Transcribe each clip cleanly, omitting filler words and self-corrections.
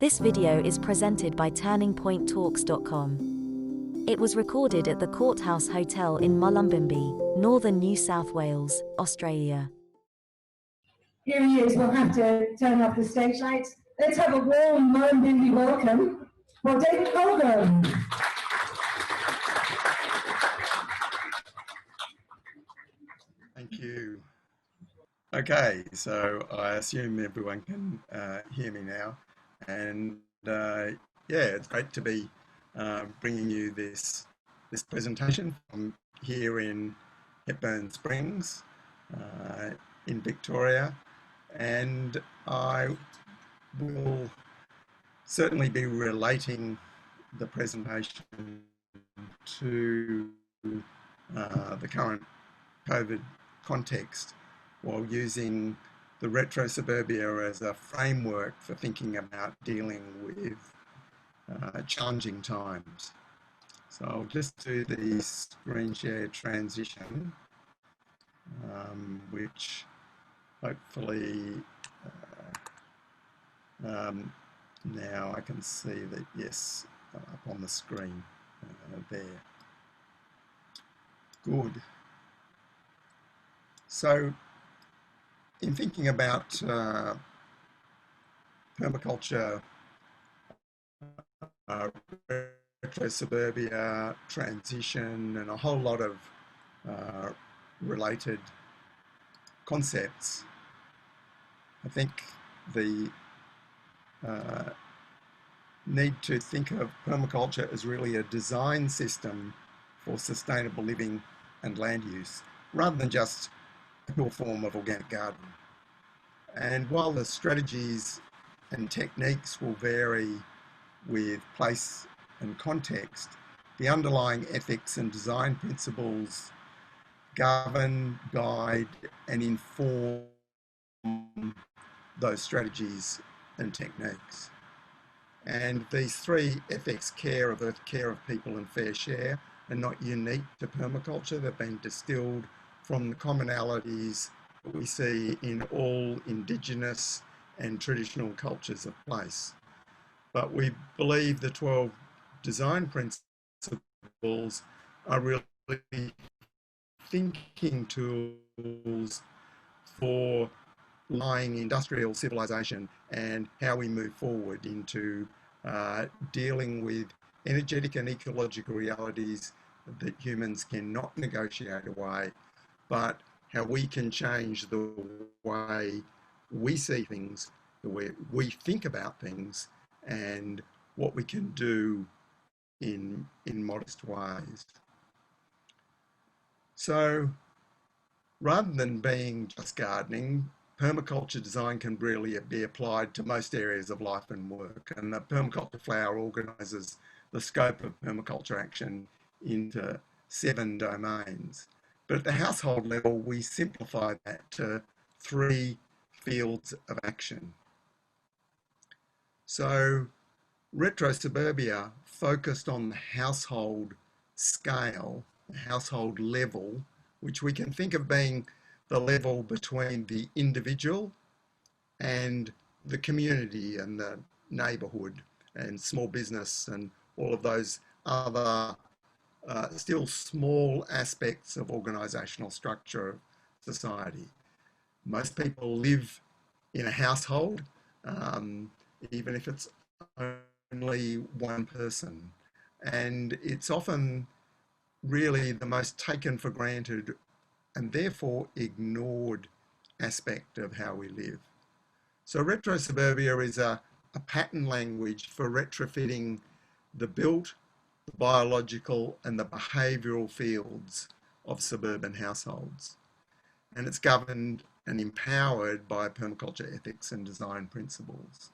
This video is presented by TurningPointTalks.com. It was recorded at the Courthouse Hotel in Mullumbimby, northern New South Wales, Australia. Here he is. We'll have to turn off the stage lights. Let's have a warm Mullumbimby welcome for David Holmgren. Thank you. Okay, so I assume everyone can hear me now, and yeah, it's great to be bringing you this presentation from here in Hepburn Springs in Victoria, and I will certainly be relating the presentation to the current COVID context, while using the RetroSuburbia as a framework for thinking about dealing with challenging times. So I'll just do the screen share transition, which hopefully now I can see that, yes, up on the screen there. Good. So, in thinking about permaculture, RetroSuburbia, transition, and a whole lot of related concepts, I think the need to think of permaculture as really a design system for sustainable living and land use, rather than just a pure form of organic gardening. And while the strategies and techniques will vary with place and context, the underlying ethics and design principles govern, guide, and inform those strategies and techniques. And these three ethics, care of earth, care of people, and fair share, are not unique to permaculture. They've been distilled from the commonalities that we see in all indigenous and traditional cultures of place. But we believe the 12 design principles are really thinking tools for lying industrial civilization and how we move forward into dealing with energetic and ecological realities that humans cannot negotiate away, but how we can change the way we see things, the way we think about things, and what we can do in modest ways. So rather than being just gardening, permaculture design can really be applied to most areas of life and work, and the permaculture flower organises the scope of permaculture action into 7 domains. But at the household level, we simplify that to 3 fields of action. So RetroSuburbia focused on the household scale, the household level, which we can think of being the level between the individual and the community and the neighbourhood and small business and all of those other still small aspects of organisational structure of society. Most people live in a household, even if it's only one person, and it's often really the most taken for granted and therefore ignored aspect of how we live. So RetroSuburbia is a pattern language for retrofitting the built, the biological, and the behavioural fields of suburban households. And it's governed and empowered by permaculture ethics and design principles.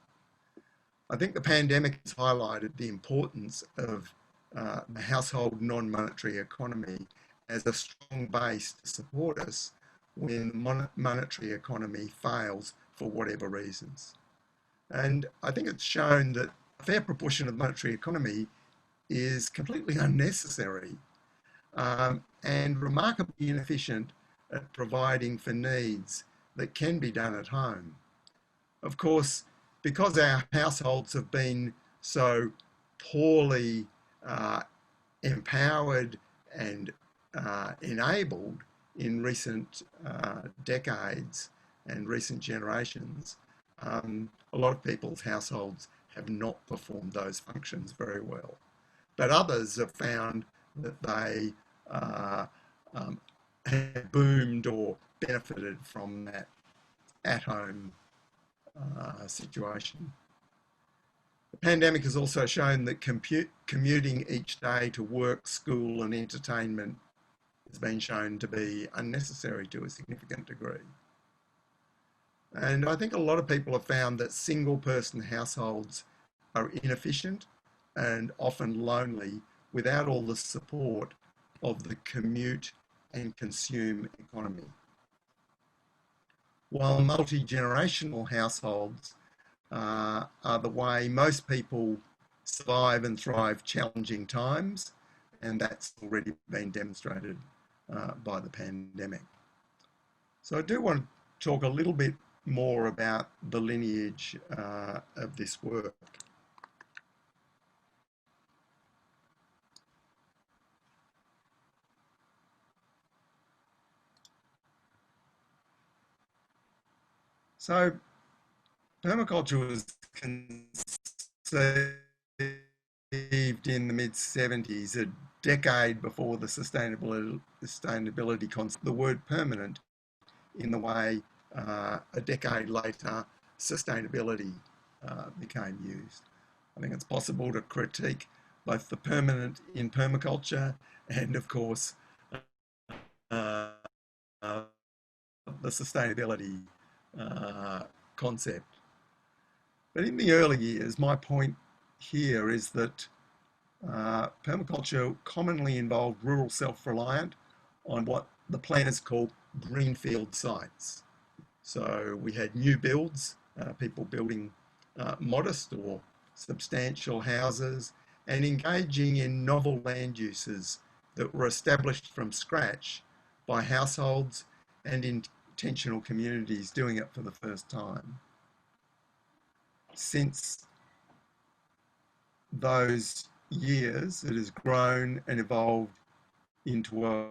I think the pandemic has highlighted the importance of the household non-monetary economy as a strong base to support us when the monetary economy fails for whatever reasons. And I think it's shown that a fair proportion of the monetary economy is completely unnecessary and remarkably inefficient at providing for needs that can be done at home. Of course, because our households have been so poorly empowered and enabled in recent decades and recent generations, a lot of people's households have not performed those functions very well. But others have found that they have boomed or benefited from that at-home situation. The pandemic has also shown that commuting each day to work, school and entertainment has been shown to be unnecessary to a significant degree. And I think a lot of people have found that single-person households are inefficient and often lonely without all the support of the commute and consume economy. While multi-generational households are the way most people survive and thrive challenging times, and that's already been demonstrated by the pandemic. So I do want to talk a little bit more about the lineage of this work. So permaculture was conceived in the mid-70s, a decade before the sustainability concept. The word permanent in the way a decade later sustainability became used. I think it's possible to critique both the permanent in permaculture and, of course, the sustainability concept. But in the early years, my point here is that permaculture commonly involved rural self-reliant on what the planners call greenfield sites. So we had new builds, people building modest or substantial houses and engaging in novel land uses that were established from scratch by households and intentional communities doing it for the first time. Since those years, it has grown and evolved into a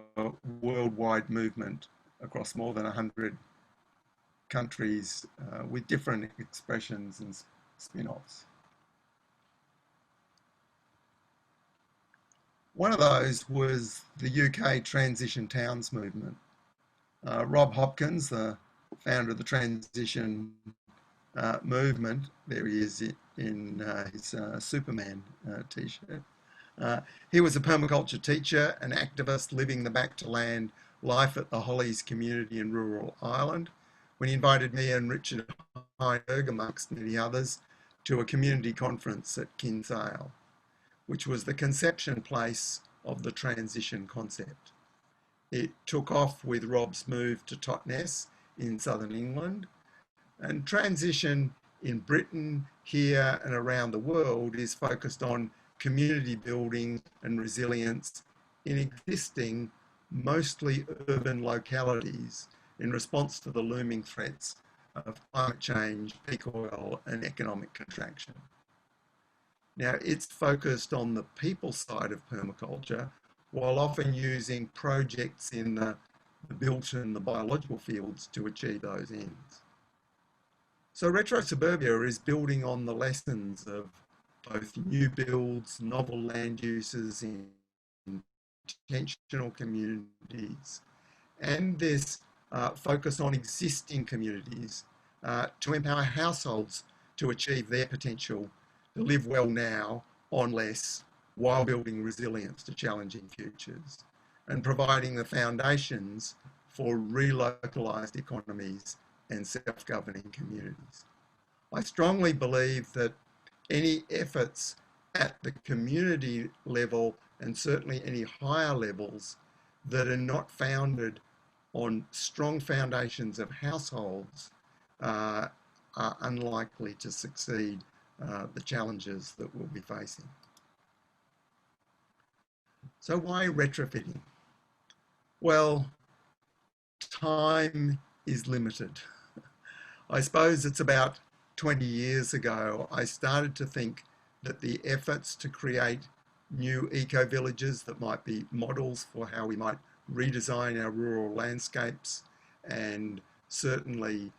worldwide movement across more than 100 countries with different expressions and spin-offs. One of those was the UK Transition Towns movement. Rob Hopkins, the founder of the Transition movement, there he is in his Superman t-shirt. He was a permaculture teacher, an activist living the back to land life at the Hollies community in rural Ireland, when he invited me and Richard Heinberg, amongst many others, to a community conference at Kinsale, which was the conception place of the transition concept. It took off with Rob's move to Totnes in southern England, and transition in Britain, here and around the world is focused on community building and resilience in existing, mostly urban localities in response to the looming threats of climate change, peak oil and economic contraction. Now, it's focused on the people side of permaculture, while often using projects in the built and the biological fields to achieve those ends. So RetroSuburbia is building on the lessons of both new builds, novel land uses in intentional communities, and this focus on existing communities to empower households to achieve their potential to live well now on less, while building resilience to challenging futures and providing the foundations for relocalised economies and self-governing communities. I strongly believe that any efforts at the community level, and certainly any higher levels, that are not founded on strong foundations of households are unlikely to succeed the challenges that we'll be facing. So why retrofitting? Well, time is limited. I suppose it's about 20 years ago, I started to think that the efforts to create new eco-villages that might be models for how we might redesign our rural landscapes, and certainly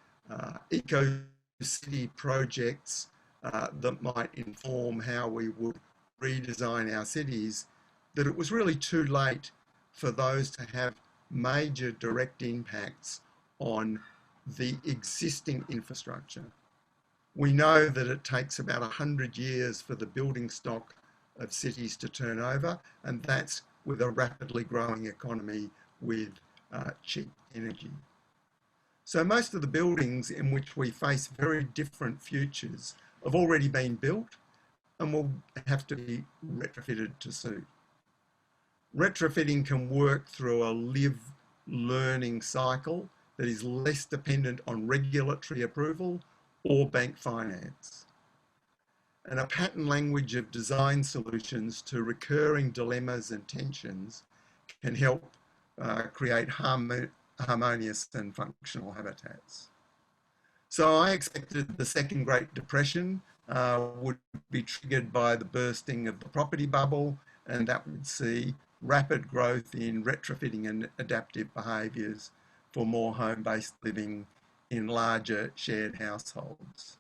eco-city projects that might inform how we would redesign our cities, that it was really too late for those to have major direct impacts on the existing infrastructure. We know that it takes about 100 years for the building stock of cities to turn over, and that's with a rapidly growing economy with cheap energy. So most of the buildings in which we face very different futures have already been built and will have to be retrofitted to suit. Retrofitting can work through a live learning cycle that is less dependent on regulatory approval or bank finance. And a pattern language of design solutions to recurring dilemmas and tensions can help create harmonious and functional habitats. So I expected the second Great Depression would be triggered by the bursting of the property bubble, and that would see rapid growth in retrofitting and adaptive behaviours for more home-based living in larger shared households.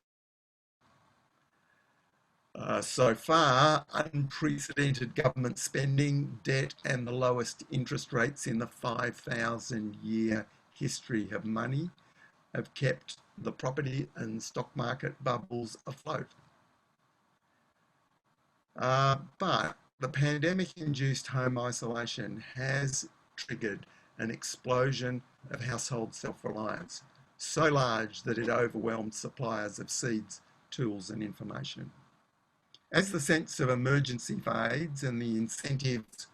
So far, unprecedented government spending, debt, and the lowest interest rates in the 5,000-year history of money have kept the property and stock market bubbles afloat. But the pandemic-induced home isolation has triggered an explosion of household self-reliance, so large that it overwhelmed suppliers of seeds, tools, and information. As the sense of emergency fades and the incentives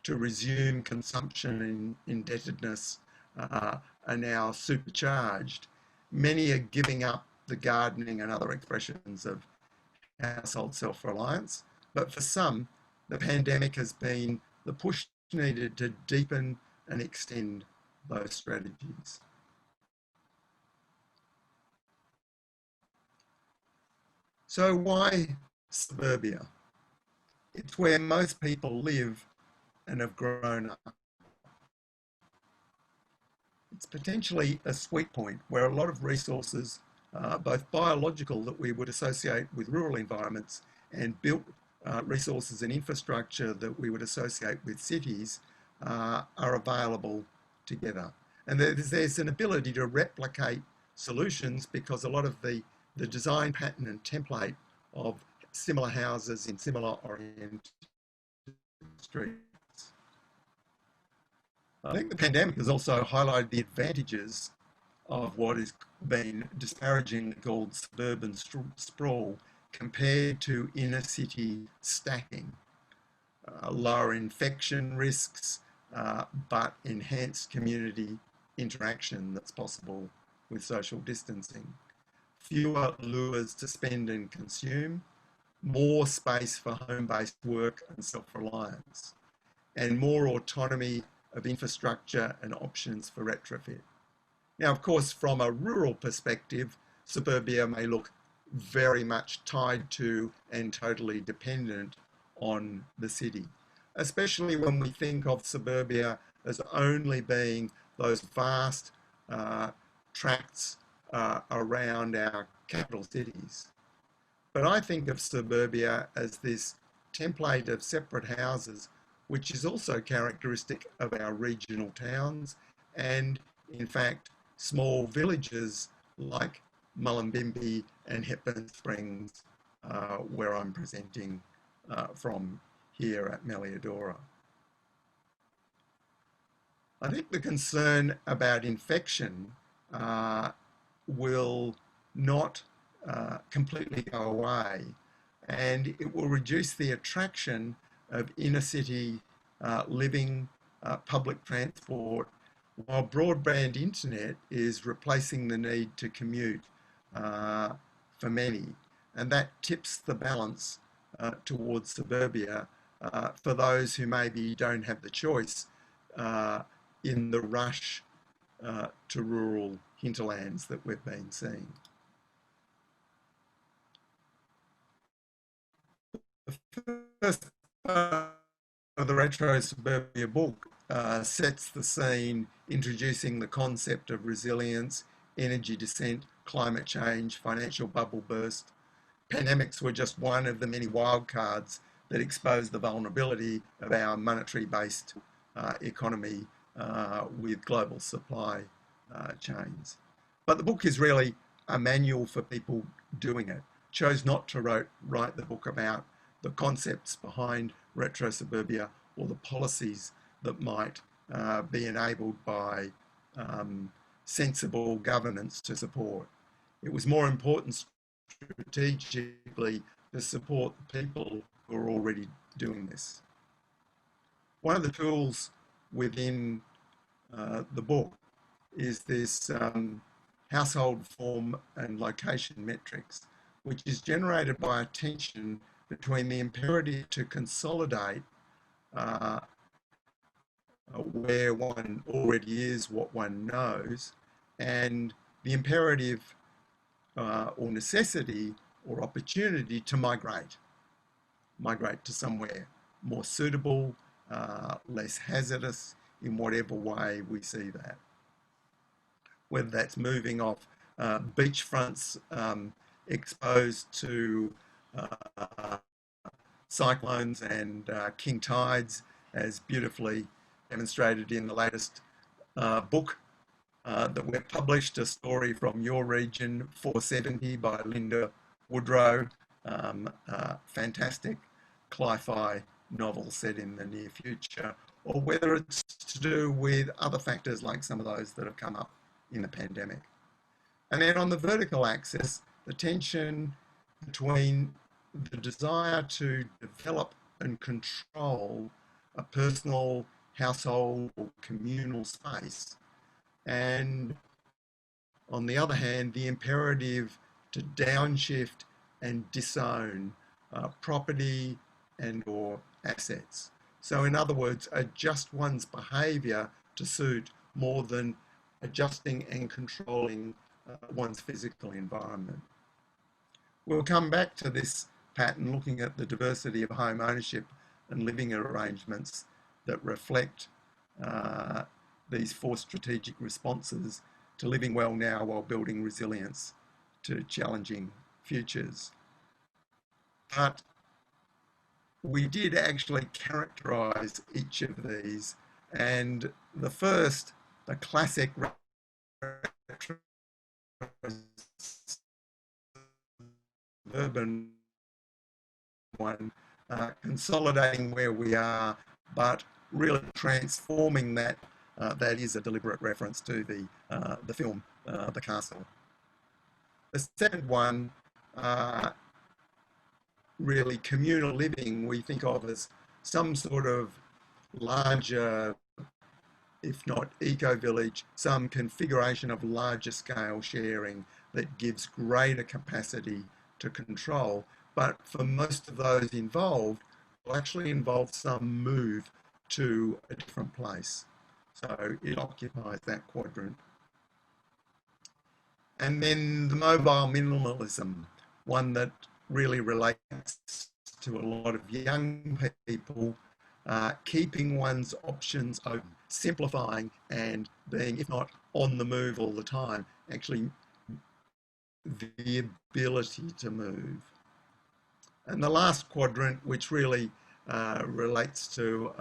to resume consumption and indebtedness are now supercharged, many are giving up the gardening and other expressions of household self-reliance. But for some, the pandemic has been the push needed to deepen and extend those strategies. So why suburbia? It's where most people live and have grown up. It's potentially a sweet point where a lot of resources, both biological that we would associate with rural environments and built resources and infrastructure that we would associate with cities, are available together. And there's an ability to replicate solutions because a lot of the design pattern and template of similar houses in similar oriented streets. I think the pandemic has also highlighted the advantages of what has been disparagingly called suburban sprawl compared to inner city stacking. Lower infection risks, but enhanced community interaction that's possible with social distancing. Fewer lures to spend and consume, more space for home-based work and self-reliance, and more autonomy of infrastructure and options for retrofit. Now, of course, from a rural perspective, suburbia may look very much tied to and totally dependent on the city, especially when we think of suburbia as only being those vast tracts around our capital cities. But I think of suburbia as this template of separate houses, which is also characteristic of our regional towns and, in fact, small villages like Mullumbimby and Hepburn Springs, where I'm presenting from here at Melliodora. I think the concern about infection will not completely go away, and it will reduce the attraction of inner city living, public transport, while broadband internet is replacing the need to commute for many. And that tips the balance towards suburbia for those who maybe don't have the choice in the rush to rural hinterlands that we've been seeing. The first part of the Retro Suburbia book sets the scene, introducing the concept of resilience, energy descent, climate change, financial bubble burst. Pandemics were just one of the many wildcards that exposed the vulnerability of our monetary-based economy with global supply chains. But the book is really a manual for people doing it. Chose not to write the book about the concepts behind Retro Suburbia or the policies that might be enabled by sensible governance to support. It was more important strategically to support the people who are already doing this. One of the tools within the book is this household form and location metrics, which is generated by a tension between the imperative to consolidate where one already is, what one knows, and the imperative or necessity or opportunity to migrate to somewhere more suitable, less hazardous in whatever way we see that. Whether that's moving off beachfronts exposed to cyclones and king tides, as beautifully demonstrated in the latest book that we've published, a story from your region, 470 by Linda Woodrow, fantastic cli-fi novel set in the near future, or whether it's to do with other factors like some of those that have come up in the pandemic. And then on the vertical axis, the tension between the desire to develop and control a personal, household, or communal space, and on the other hand, the imperative to downshift and disown property and or assets. So in other words, adjust one's behaviour to suit more than adjusting and controlling one's physical environment. We'll come back to this pattern looking at the diversity of home ownership and living arrangements that reflect these four strategic responses to living well now while building resilience to challenging futures. But we did actually characterize each of these, and the first, the classic urban one, consolidating where we are, but really transforming that. That is a deliberate reference to the film, The Castle. The second one, really communal living, we think of as some sort of larger, if not eco-village, some configuration of larger scale sharing that gives greater capacity to control. But for most of those involved, will actually involve some move to a different place. So it occupies that quadrant. And then the mobile minimalism, one that really relates to a lot of young people, keeping one's options open, simplifying and being, if not on the move all the time, actually the ability to move. And the last quadrant, which really relates to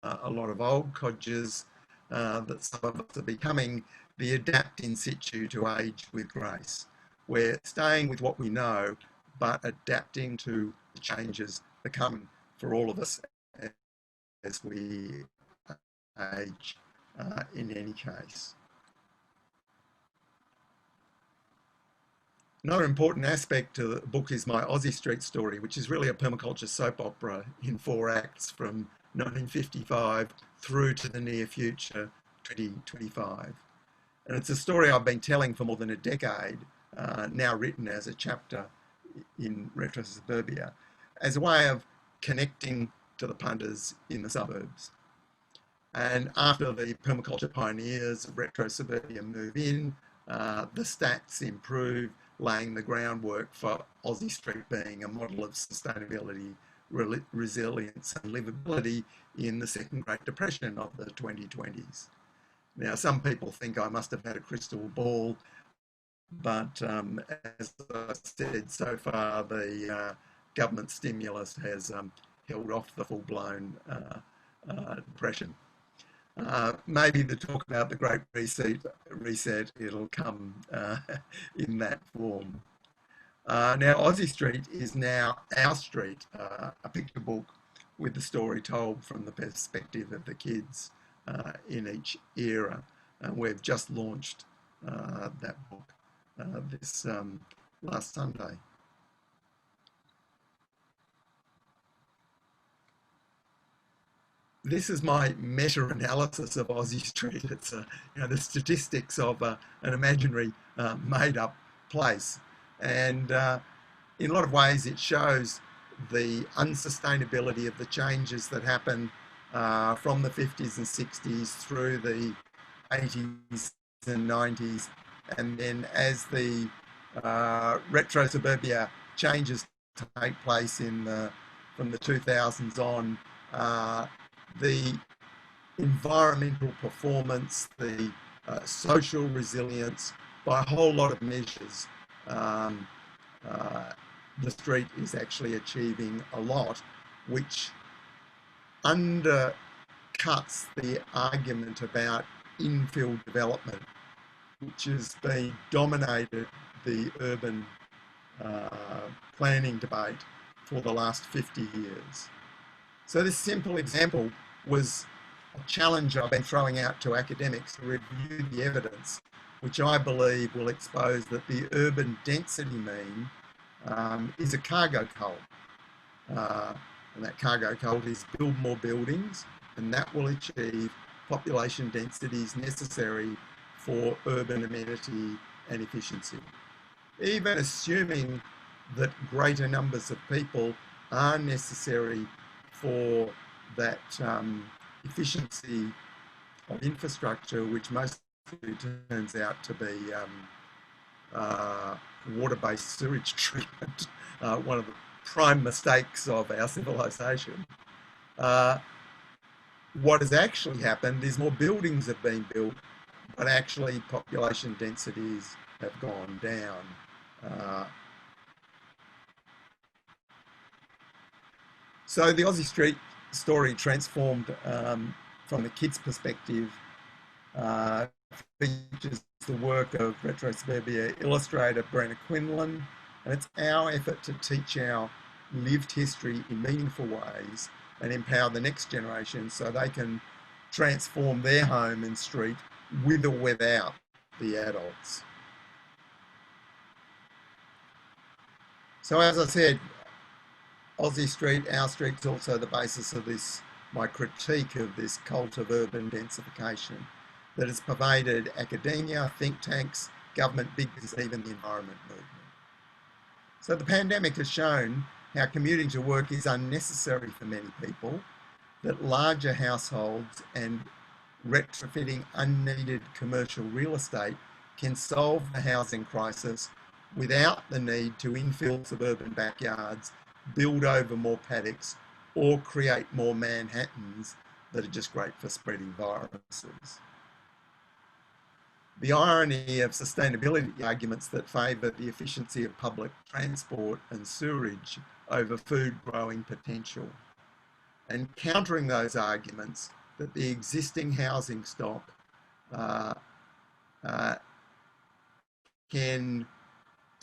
a lot of old codgers that some of us are becoming, the adapt in situ to age with grace. We're staying with what we know, but adapting to the changes that come for all of us as we age in any case. Another important aspect to the book is my Aussie Street story, which is really a permaculture soap opera in 4 acts from 1955 through to the near future, 2025. And it's a story I've been telling for more than a decade, now written as a chapter in Retro Suburbia, as a way of connecting to the punters in the suburbs. And after the permaculture pioneers of Retro Suburbia move in, the stats improve, laying the groundwork for Aussie Street being a model of sustainability resilience and livability in the second Great Depression of the 2020s. Now, some people think I must have had a crystal ball, but as I said, so far the government stimulus has held off the full-blown depression. Maybe the talk about the Great Reset it'll come in that form. Now, Aussie Street is now our street, a picture book with the story told from the perspective of the kids in each era. And we've just launched that book this last Sunday. This is my meta-analysis of Aussie Street. It's the statistics of an imaginary made-up place. And in a lot of ways it shows the unsustainability of the changes that happened from the 50s and 60s through the 80s and 90s. And then as the RetroSuburbia changes take place from the 2000s on, the environmental performance, the social resilience, by a whole lot of measures, the street is actually achieving a lot, which undercuts the argument about infill development, which has been dominated the urban planning debate for the last 50 years. So this simple example was a challenge I've been throwing out to academics to review the evidence, which I believe will expose that the urban density mean is a cargo cult. And that cargo cult is build more buildings, and that will achieve population densities necessary for urban amenity and efficiency. Even assuming that greater numbers of people are necessary for that efficiency of infrastructure, which mostly turns out to be water-based sewage treatment, one of the prime mistakes of our civilization. What has actually happened is more buildings have been built, but actually population densities have gone down. So the Aussie Street story transformed from the kids' perspective features the work of RetroSuburbia illustrator Brenna Quinlan, and it's our effort to teach our lived history in meaningful ways and empower the next generation so they can transform their home and street with or without the adults. So as I said, Aussie Street, our street, is also the basis of this, my critique of this cult of urban densification that has pervaded academia, think tanks, government, big business, even the environment movement. So the pandemic has shown how commuting to work is unnecessary for many people, that larger households and retrofitting unneeded commercial real estate can solve the housing crisis without the need to infill suburban backyards, build over more paddocks, or create more Manhattans that are just great for spreading viruses. The irony of sustainability arguments that favour the efficiency of public transport and sewerage over food growing potential, and countering those arguments that the existing housing stock can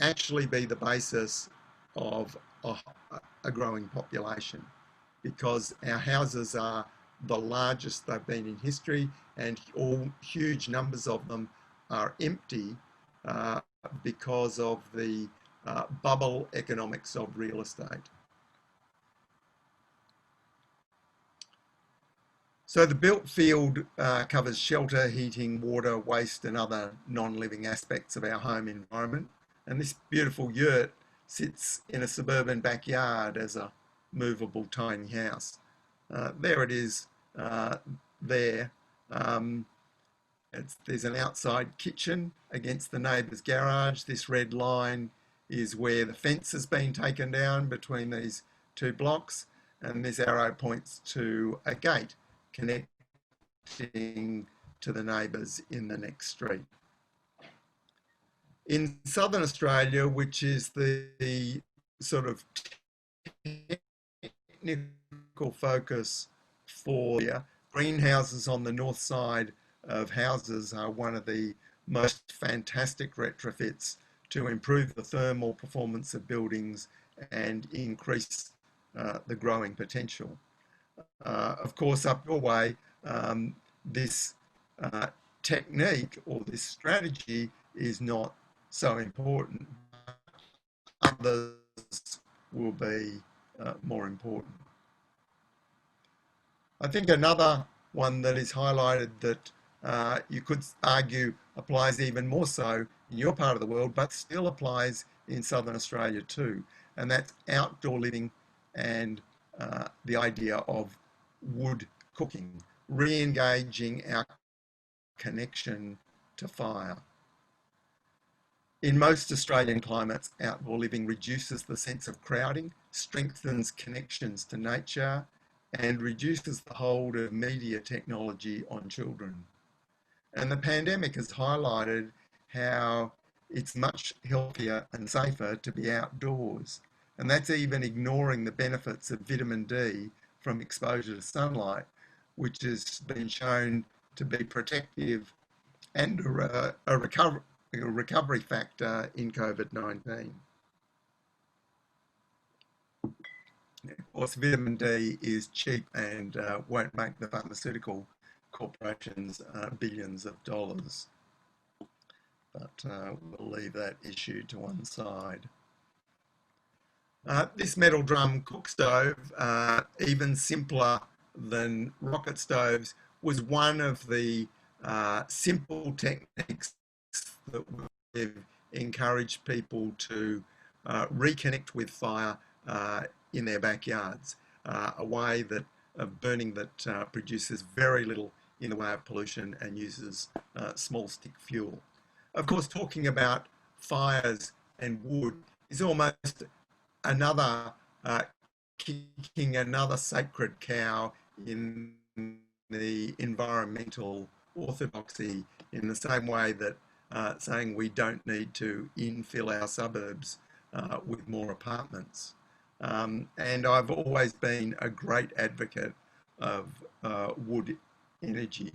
actually be the basis of a growing population, because our houses are the largest they've been in history, and all huge numbers of them are empty because of the bubble economics of real estate. So the built field covers shelter, heating, water, waste, and other non-living aspects of our home environment. And this beautiful yurt sits in a suburban backyard as a movable tiny house. There it is there. There's an outside kitchen against the neighbour's garage. This red line is where the fence has been taken down between these two blocks. and this arrow points to a gate connecting to the neighbours in the next street. In southern Australia, which is the sort of technical focus for greenhouses on the north side of houses are one of the most fantastic retrofits to improve the thermal performance of buildings and increase the growing potential. Of course, up your way, this technique or this strategy is not so important. Others will be more important. I think another one that is highlighted that you could argue applies even more so in your part of the world, but still applies in southern Australia too, and that's outdoor living and the idea of wood cooking, re-engaging our connection to fire. In most Australian climates, outdoor living reduces the sense of crowding, strengthens connections to nature, and reduces the hold of media technology on children. And the pandemic has highlighted how it's much healthier and safer to be outdoors. And that's even ignoring the benefits of vitamin D from exposure to sunlight, which has been shown to be protective and a recovery factor in COVID-19. Of course, vitamin D is cheap and won't make the pharmaceutical corporations billions of dollars. But we'll leave that issue to one side. This metal drum cook stove, even simpler than rocket stoves, was one of the simple techniques that we've encouraged people to reconnect with fire in their backyards, a way of burning that produces very little in the way of pollution and uses small stick fuel. Of course, talking about fires and wood is almost another kicking another sacred cow in the environmental orthodoxy, in the same way that saying we don't need to infill our suburbs with more apartments. And I've always been a great advocate of wood energy.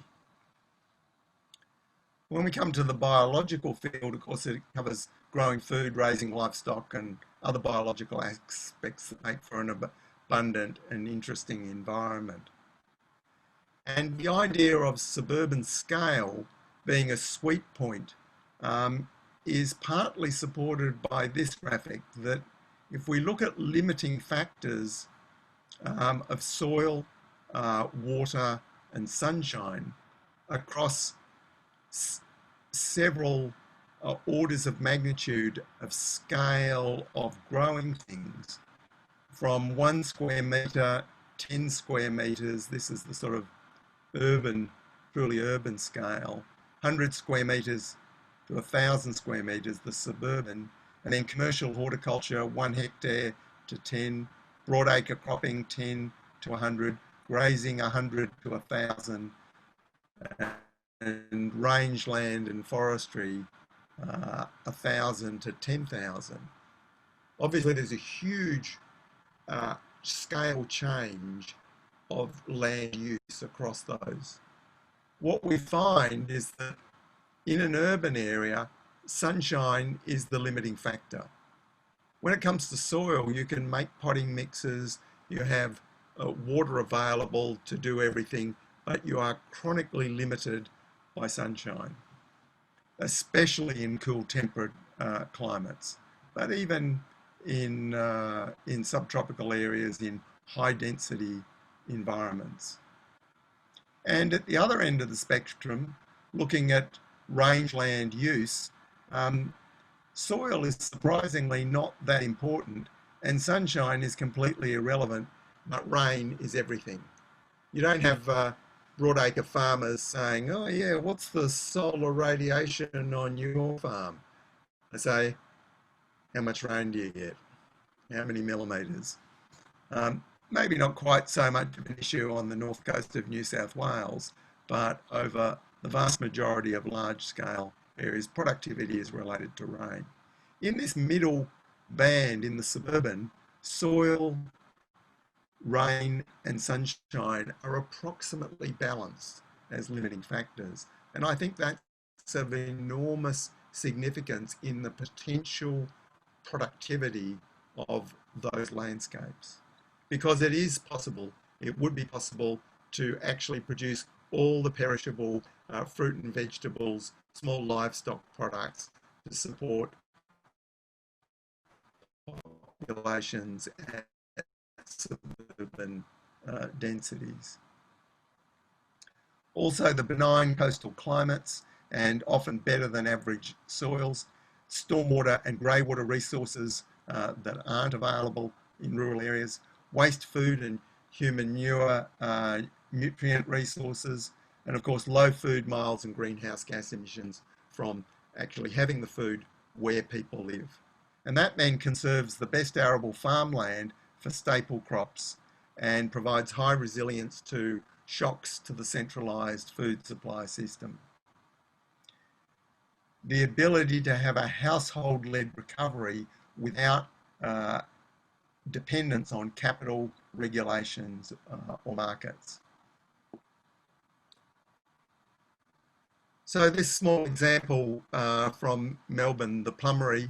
When we come to the biological field, of course, it covers growing food, raising livestock, and other biological aspects that make for an abundant and interesting environment. And the idea of suburban scale being a sweet point is partly supported by this graphic, that if we look at limiting factors of soil, water, and sunshine across several orders of magnitude of scale of growing things, from 1 square metre, 10 square metres, this is the sort of urban, truly urban scale, 100 square metres to 1,000 square metres, the suburban, and then commercial horticulture, 1 hectare to 10, broadacre cropping, 10 to 100, grazing, 100 to 1,000, and rangeland and forestry, 1,000 to 10,000. Obviously, there's a huge scale change of land use across those. What we find is that in an urban area, sunshine is the limiting factor. When it comes to soil, you can make potting mixes, you have water available to do everything, but you are chronically limited by sunshine, especially in cool temperate climates, but even in subtropical areas, in high density environments. And at the other end of the spectrum, looking at rangeland use, soil is surprisingly not that important, and sunshine is completely irrelevant, but rain is everything. You don't have broadacre farmers saying, oh yeah, what's the solar radiation on your farm? I say, how much rain do you get? How many millimetres? maybe not quite so much of an issue on the north coast of New South Wales, but over the vast majority of large-scale areas, productivity is related to rain. In this middle band in the suburban, soil, rain and sunshine are approximately balanced as limiting factors. And I think that's of enormous significance in the potential productivity of those landscapes. Because it is possible, it would be possible to actually produce all the perishable fruit and vegetables, small livestock products to support populations at suburban densities. Also, the benign coastal climates and often better than average soils, stormwater and greywater resources that aren't available in rural areas, waste food and human manure, nutrient resources, and of course low food miles and greenhouse gas emissions from actually having the food where people live. And that then conserves the best arable farmland for staple crops and provides high resilience to shocks to the centralised food supply system. The ability to have a household-led recovery without dependence on capital regulations or markets. So this small example from Melbourne, the Plummery,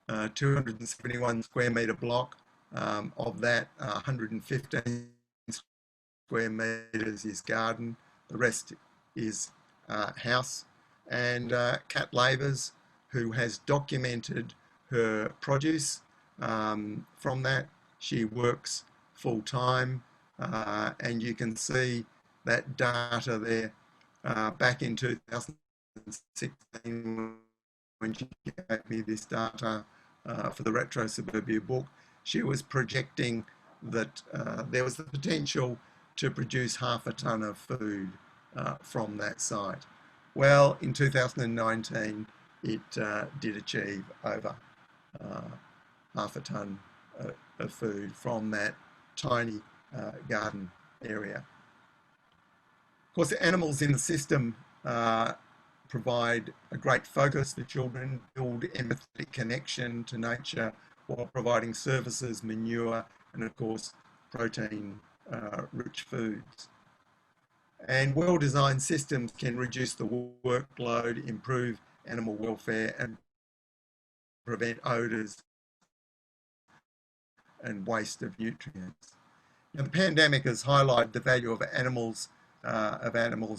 271 square metre block. Of that, 115 square metres is garden, the rest is house. And Kat Lavers, who has documented her produce from that. She works full time, and you can see that data there back in 2016 when she gave me this data for the RetroSuburbia book. She was projecting that there was the potential to produce 1/2 tonne of food from that site. Well, in 2019, it did achieve over 1/2 tonne of food from that tiny garden area. Of course, the animals in the system provide a great focus for children, build empathetic connection to nature while providing services, manure, and of course, protein-rich foods. And well-designed systems can reduce the workload, improve animal welfare, and prevent odours and waste of nutrients. Now, the pandemic has highlighted the value of animals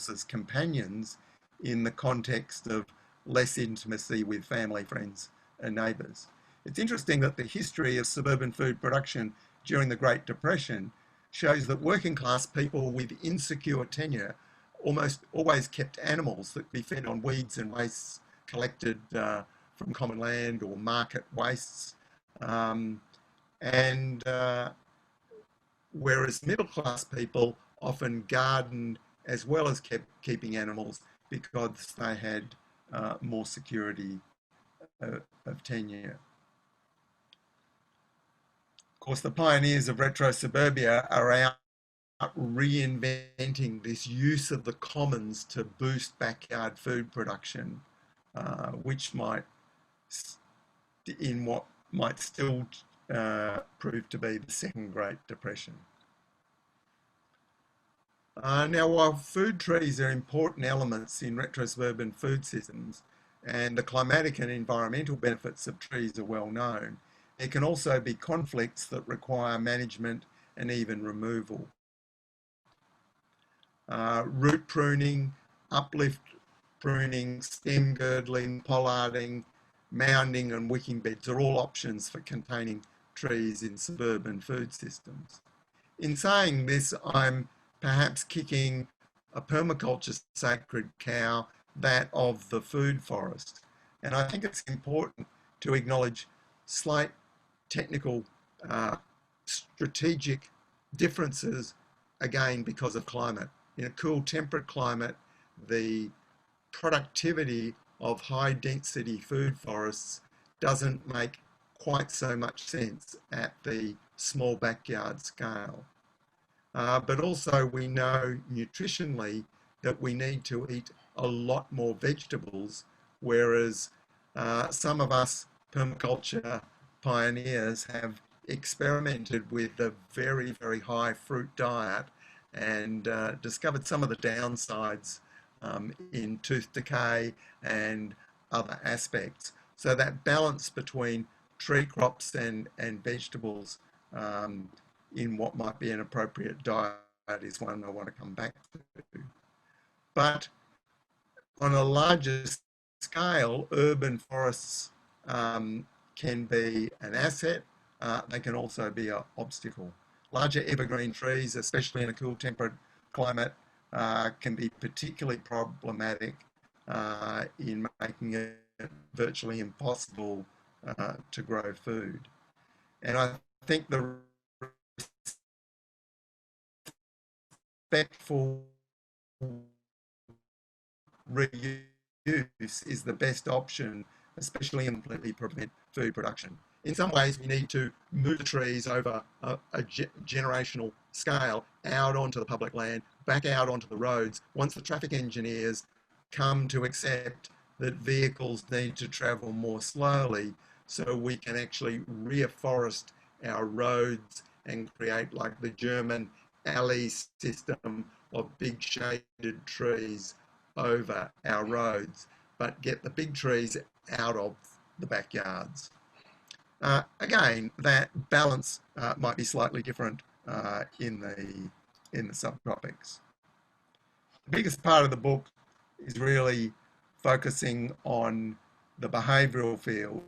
as companions in the context of less intimacy with family, friends, and neighbours. It's interesting that the history of suburban food production during the Great Depression shows that working class people with insecure tenure almost always kept animals that could be fed on weeds and wastes collected from common land or market wastes. Whereas middle class people often gardened as well as kept keeping animals because they had more security of tenure. Of course, the pioneers of RetroSuburbia are out reinventing this use of the commons to boost backyard food production, which might, in what might still prove to be the second Great Depression. Now, while food trees are important elements in retrosuburban food systems, and the climatic and environmental benefits of trees are well known, there can also be conflicts that require management and even removal. Root pruning, uplift pruning, stem girdling, pollarding, mounding and wicking beds are all options for containing trees in suburban food systems. In saying this, I'm perhaps kicking a permaculture sacred cow, that of the food forest. And I think it's important to acknowledge slight technical, strategic differences, again, because of climate. In a cool, temperate climate, the productivity of high density food forests doesn't make quite so much sense at the small backyard scale. But also we know nutritionally that we need to eat a lot more vegetables, whereas some of us permaculture pioneers have experimented with a very, very high fruit diet and discovered some of the downsides in tooth decay and other aspects. So that balance between tree crops and vegetables in what might be an appropriate diet is one I want to come back to. But on a larger scale, urban forests can be an asset. They can also be an obstacle. Larger evergreen trees, especially in a cool temperate climate, can be particularly problematic in making it virtually impossible to grow food. And I think the respectful reuse is the best option, especially in completely prevent food production. In some ways, we need to move the trees over a generational scale out onto the public land, back out onto the roads, once the traffic engineers come to accept that vehicles need to travel more slowly, so we can actually reforest our roads and create like the German alley system of big shaded trees over our roads, but get the big trees out of the backyards. Again, that balance might be slightly different in the subtropics. The biggest part of the book is really focusing on the behavioural field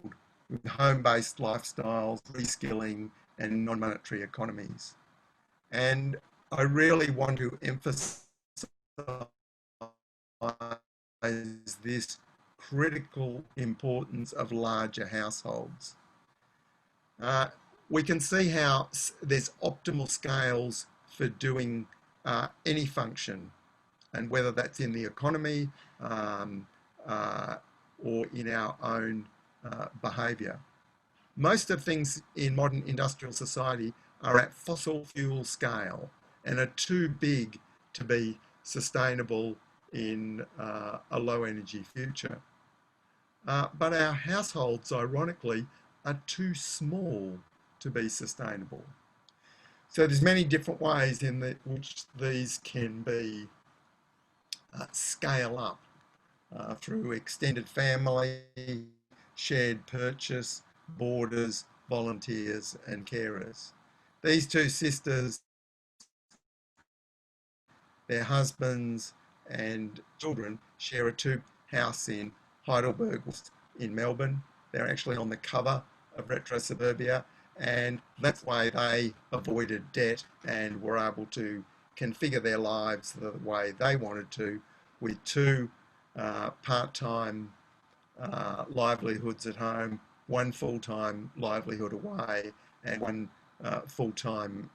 with home-based lifestyles, reskilling, and non-monetary economies. And I really want to emphasise this critical importance of larger households. We can see how there's optimal scales for doing any function, and whether that's in the economy or in our own behaviour. Most of things in modern industrial society are at fossil fuel scale and are too big to be sustainable in a low energy future. But our households, ironically, are too small to be sustainable. So there's many different ways in which these can be scale up through extended family, shared purchase, boarders, volunteers and carers. These two sisters, their husbands and children share a two house in Heidelberg in Melbourne. They're actually on the cover of RetroSuburbia, and that's why they avoided debt and were able to configure their lives the way they wanted to, with two part-time livelihoods at home, one full-time livelihood away, and one full-time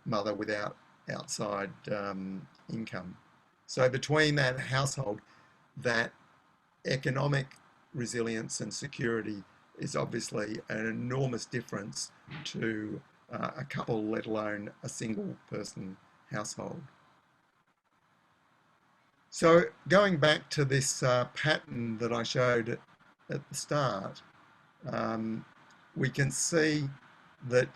mother without outside income. So between that household, that economic resilience and security is obviously an enormous difference to a couple, let alone a single person household. So going back to this pattern that I showed at the start, we can see that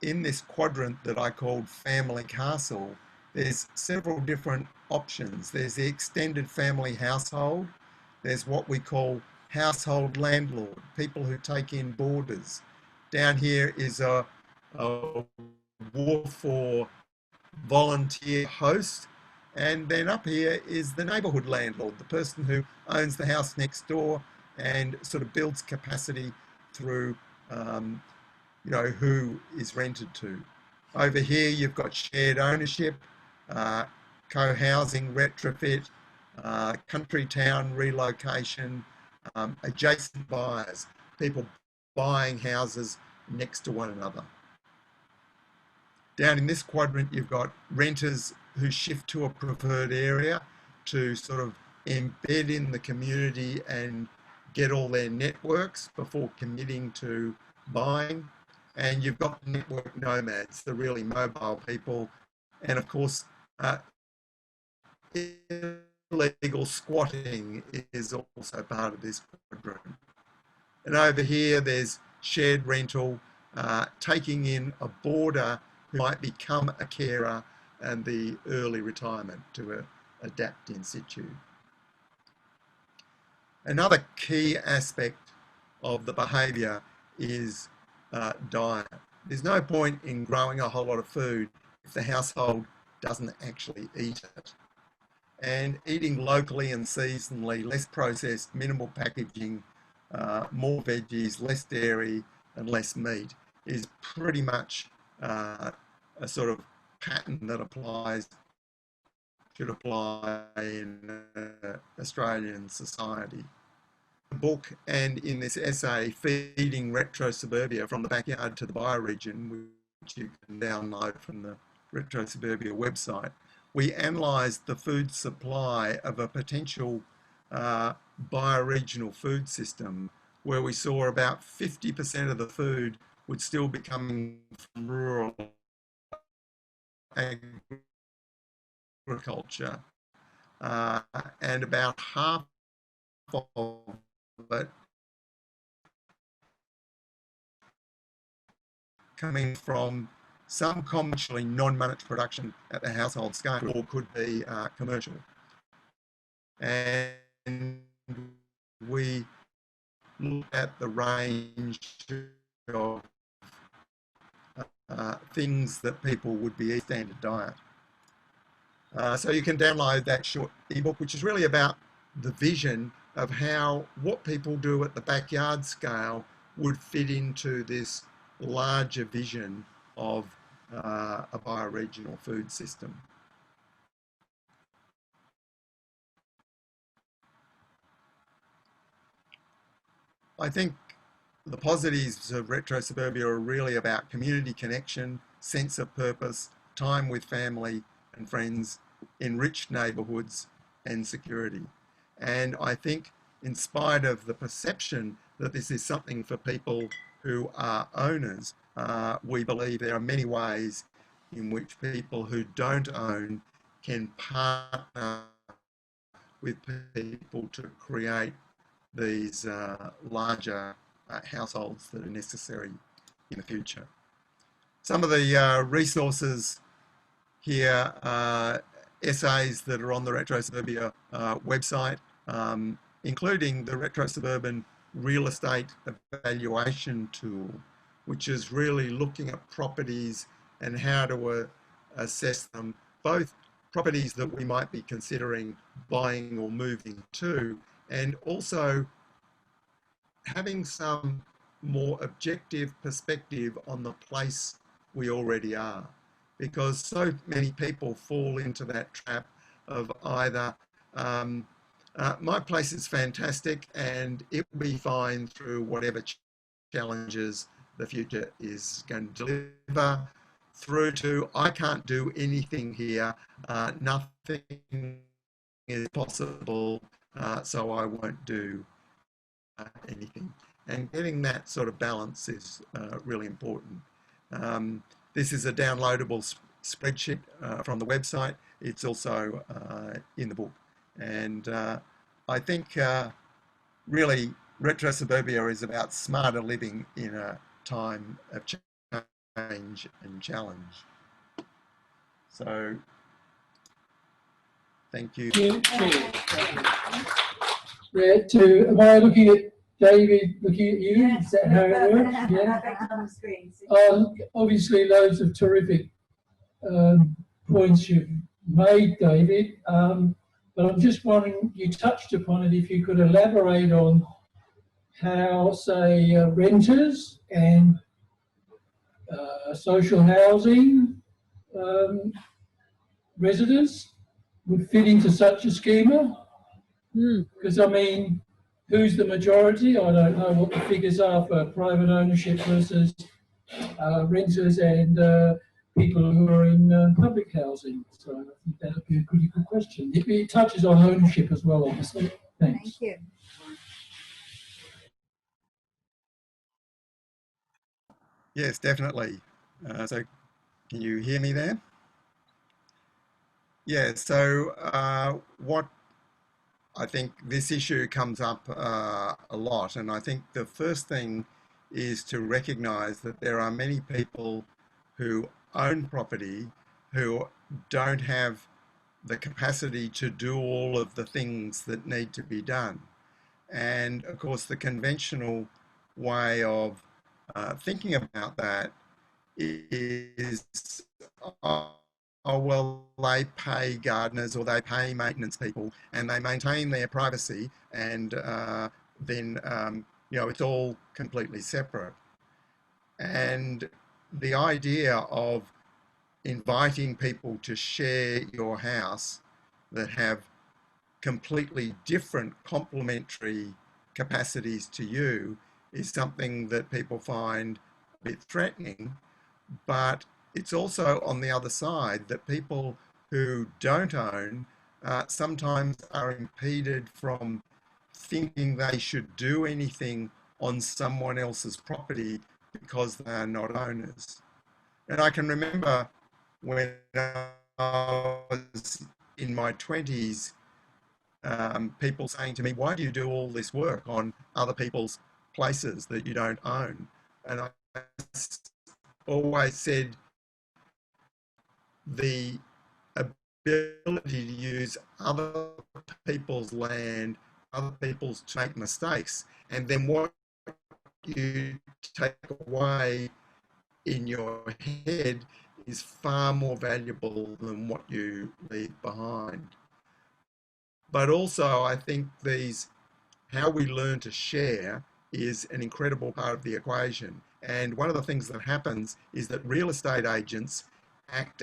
in this quadrant that I called family castle, there's several different options. There's the extended family household. There's what we call household landlord, people who take in boarders. Down here is a wharf or volunteer host. And then up here is the neighbourhood landlord, the person who owns the house next door and sort of builds capacity through who is rented to. Over here you've got shared ownership, co-housing, retrofit, country town relocation, adjacent buyers, people buying houses next to one another. Down in this quadrant you've got renters who shift to a preferred area to sort of embed in the community and get all their networks before committing to buying, and you've got network nomads, the really mobile people, and of course, illegal squatting is also part of this quadrant. And over here, there's shared rental, taking in a boarder who might become a carer, and the early retirement to adapt in situ. Another key aspect of the behaviour is diet. There's no point in growing a whole lot of food if the household doesn't actually eat it. And eating locally and seasonally, less processed, minimal packaging, more veggies, less dairy and less meat is pretty much a sort of pattern that should apply in Australian society. The book and in this essay, Feeding RetroSuburbia from the Backyard to the Bioregion, which you can download from the RetroSuburbia website, we analysed the food supply of a potential bioregional food system where we saw about 50% of the food would still be coming from rural agriculture, and about half of it coming from some commercially non-monetary production at the household scale, or could be commercial. And we looked at the range of things that people would be a standard diet. So you can download that short ebook, which is really about the vision of what people do at the backyard scale would fit into this larger vision of a bioregional food system. I think the positives of RetroSuburbia are really about community connection, sense of purpose, time with family and friends, enriched neighbourhoods and security. And I think in spite of the perception that this is something for people who are owners, we believe there are many ways in which people who don't own can partner with people to create these larger households that are necessary in the future. Some of the resources here are essays that are on the RetroSuburbia website, including the RetroSuburban Real Estate Evaluation Tool, which is really looking at properties and how to assess them, both properties that we might be considering buying or moving to, and also having some more objective perspective on the place we already are. Because so many people fall into that trap of either my place is fantastic and it will be fine through whatever challenges the future is going to deliver, through to I can't do anything here, nothing is possible, so I won't do anything. And getting that sort of balance is really important. This is a downloadable spreadsheet from the website. It's also in the book. And I think really RetroSuburbia is about smarter living in a time of change and challenge. So, thank you. Am I looking at David, looking at you? Is that how it works? Yeah. Obviously, loads of terrific points you've made, David. But I'm just wondering, you touched upon it, if you could elaborate on how, say, renters and social housing residents would fit into such a schema. Because, I mean, who's the majority? I don't know what the figures are for private ownership versus renters and people who are in public housing. So I think that would be a pretty good question. It touches on ownership as well, obviously. Thanks. Thank you. Yes, definitely. So can you hear me there? Yeah, so what I think this issue comes up a lot, and I think the first thing is to recognize that there are many people who own property who don't have the capacity to do all of the things that need to be done. And of course, the conventional way of thinking about that is, oh, well, they pay gardeners or they pay maintenance people and they maintain their privacy, and then, it's all completely separate. And the idea of inviting people to share your house that have completely different complementary capacities to you is something that people find a bit threatening. But it's also on the other side that people who don't own sometimes are impeded from thinking they should do anything on someone else's property because they are not owners. And I can remember when I was in my 20s, people saying to me, why do you do all this work on other people's places that you don't own? And I always said the ability to use other people's land, other people's to make mistakes, and then what you take away in your head is far more valuable than what you leave behind. But also, I think how we learn to share is an incredible part of the equation. And one of the things that happens is that real estate agents act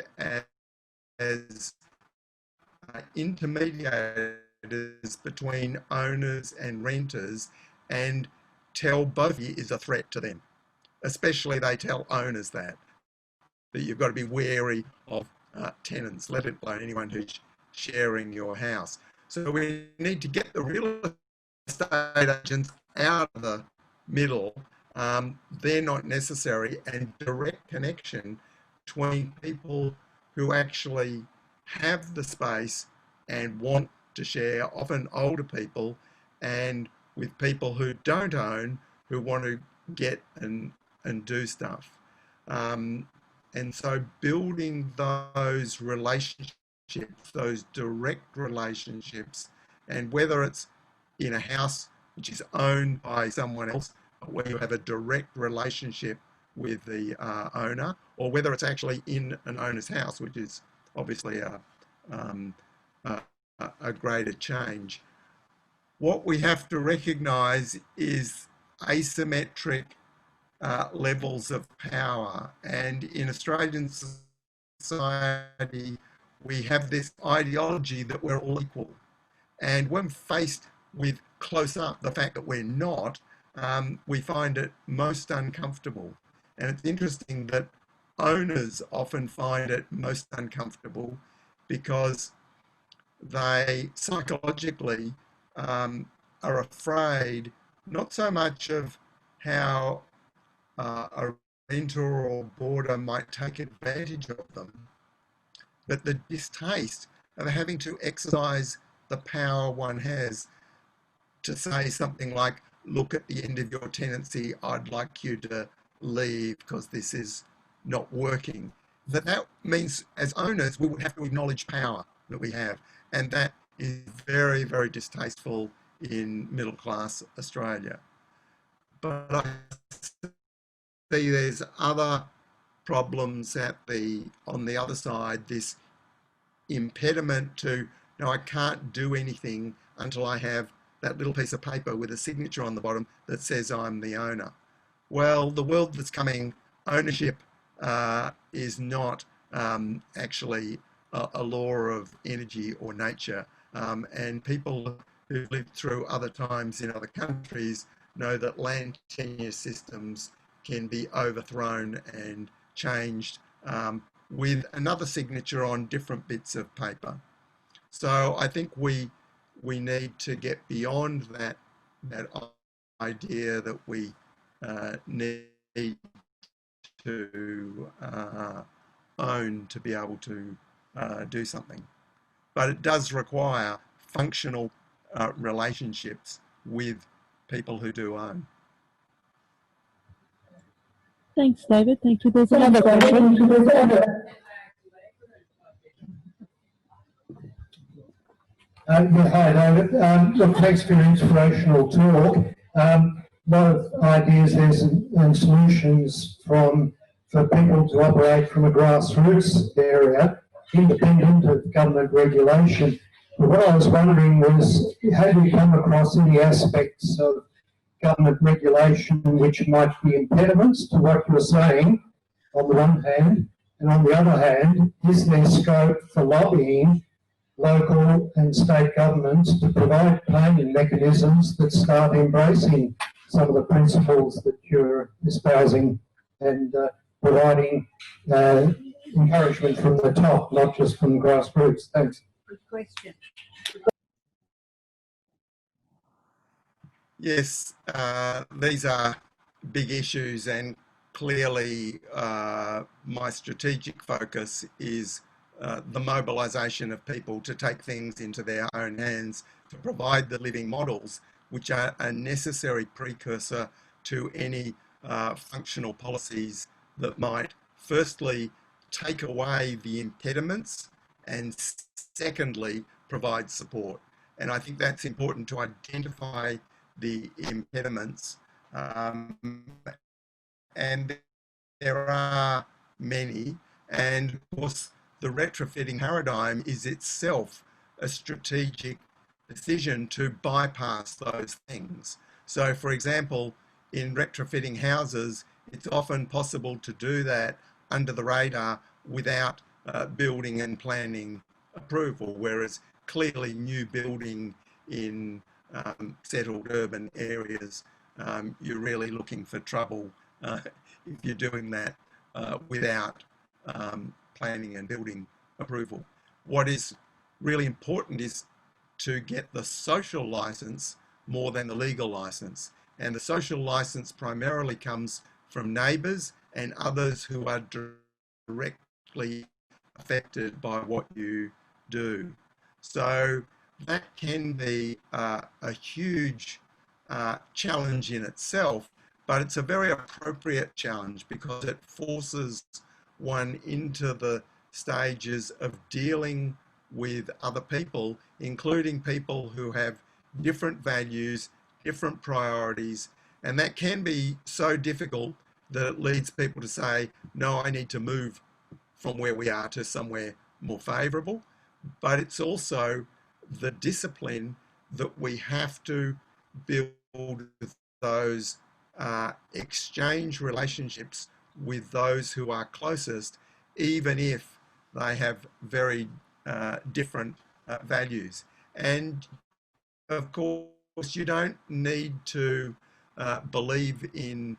as intermediators between owners and renters and tell both of you is a threat to them. Especially they tell owners that you've got to be wary of tenants, let alone anyone who's sharing your house. So we need to get the real estate agents out of the middle. They're not necessary, and direct connection between people who actually have the space and want to share, often older people, and with people who don't own, who want to get and do stuff. And so building those relationships, those direct relationships, and whether it's in a house which is owned by someone else, where you have a direct relationship with the owner, or whether it's actually in an owner's house, which is obviously a greater change. What we have to recognize is asymmetric levels of power. And in Australian society, we have this ideology that we're all equal. And when faced with close up the fact that we're not, we find it most uncomfortable. And it's interesting that owners often find it most uncomfortable because they psychologically are afraid not so much of how a renter or boarder might take advantage of them, but the distaste of having to exercise the power one has to say something like, look, at the end of your tenancy, I'd like you to leave because this is not working. That means as owners, we would have to acknowledge power that we have. And that is very, very distasteful in middle class Australia. But I see there's other problems on the other side, this impediment to, no, I can't do anything until I have that little piece of paper with a signature on the bottom that says I'm the owner. Well, the world that's coming, ownership is not actually a law of energy or nature. And people who've lived through other times in other countries know that land tenure systems can be overthrown and changed with another signature on different bits of paper. So I think we need to get beyond that idea that we need to own to be able to do something. But it does require functional relationships with people who do own. Thanks, David. Thank you. There's another question. Yeah, hi, David. Look, thanks for your inspirational talk. A lot of ideas and solutions for people to operate from a grassroots area, independent of government regulation. But what I was wondering was, have you come across any aspects of government regulation which might be impediments to what you're saying, on the one hand, and on the other hand, is there scope for lobbying local and state governments to provide planning mechanisms that start embracing some of the principles that you're espousing and providing encouragement from the top, not just from grassroots? Thanks. Good question. Yes, these are big issues, and clearly my strategic focus is the mobilisation of people to take things into their own hands, to provide the living models which are a necessary precursor to any functional policies that might firstly take away the impediments and secondly provide support. And I think that's important, to identify the impediments, and there are many, and of course the retrofitting paradigm is itself a strategic decision to bypass those things. So for example, in retrofitting houses, it's often possible to do that under the radar without building and planning approval, whereas clearly new building in settled urban areas, you're really looking for trouble if you're doing that without planning and building approval. What is really important is to get the social license more than the legal license. And the social license primarily comes from neighbours and others who are directly affected by what you do. So that can be a huge challenge in itself, but it's a very appropriate challenge because it forces one into the stages of dealing with other people, including people who have different values, different priorities, and that can be so difficult that it leads people to say, no, I need to move from where we are to somewhere more favourable. But it's also the discipline that we have to build those exchange relationships with those who are closest, even if they have very different values. And of course, you don't need to believe in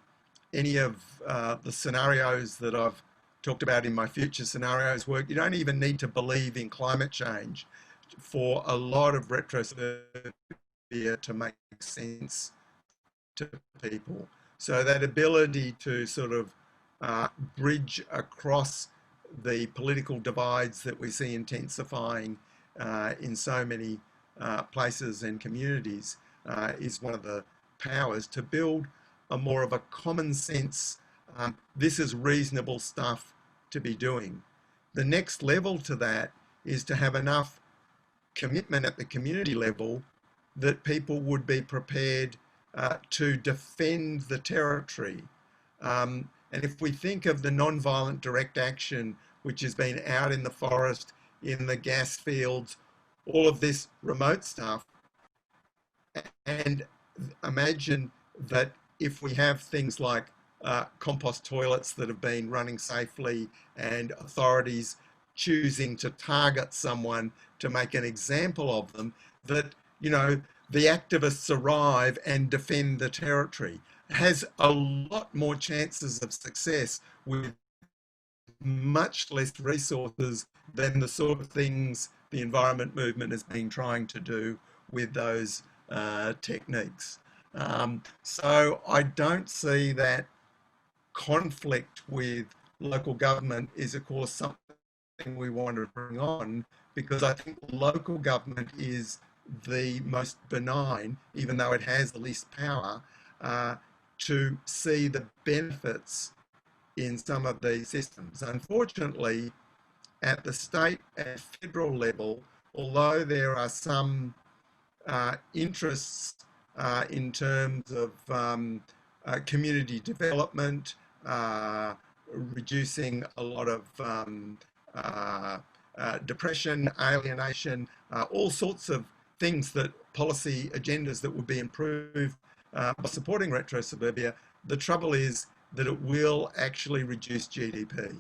any of the scenarios that I've talked about in my future scenarios work. You don't even need to believe in climate change for a lot of retrosuburbia to make sense to people. So that ability to sort of bridge across the political divides that we see intensifying in so many places and communities is one of the powers to build a more of a common sense, this is reasonable stuff to be doing. The next level to that is to have enough commitment at the community level that people would be prepared to defend the territory. And if we think of the non-violent direct action, which has been out in the forest, in the gas fields, all of this remote stuff, and imagine that if we have things like compost toilets that have been running safely and authorities choosing to target someone to make an example of them, that, you know, the activists arrive and defend the territory. It has a lot more chances of success with much less resources than the sort of things the environment movement has been trying to do with those techniques. So I don't see that conflict with local government is, of course, something we want to bring on, because I think local government is the most benign, even though it has the least power, to see the benefits in some of these systems. Unfortunately, at the state and federal level, although there are some interests in terms of community development, reducing a lot of depression, alienation, all sorts of things, that policy agendas that would be improved by supporting RetroSuburbia. The trouble is that it will actually reduce GDP,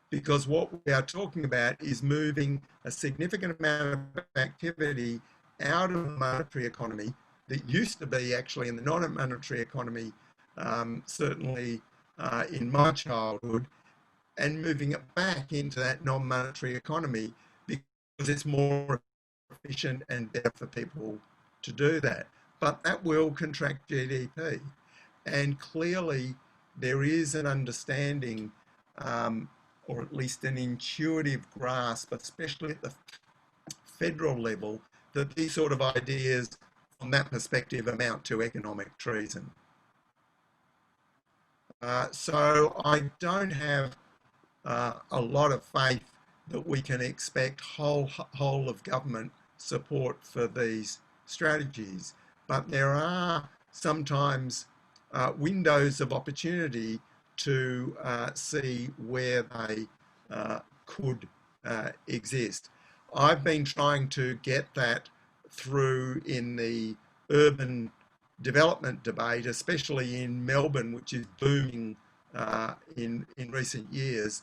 because what we are talking about is moving a significant amount of activity out of the monetary economy that used to be actually in the non-monetary economy, certainly in my childhood, and moving it back into that non-monetary economy, because it's more efficient and better for people to do that. But that will contract GDP. And clearly there is an understanding, or at least an intuitive grasp, especially at the federal level, that these sort of ideas from that perspective amount to economic treason. So I don't have a lot of faith that we can expect whole of government support for these strategies, but there are sometimes windows of opportunity to see where they could exist. I've been trying to get that through in the urban development debate, especially in Melbourne, which is booming in recent years,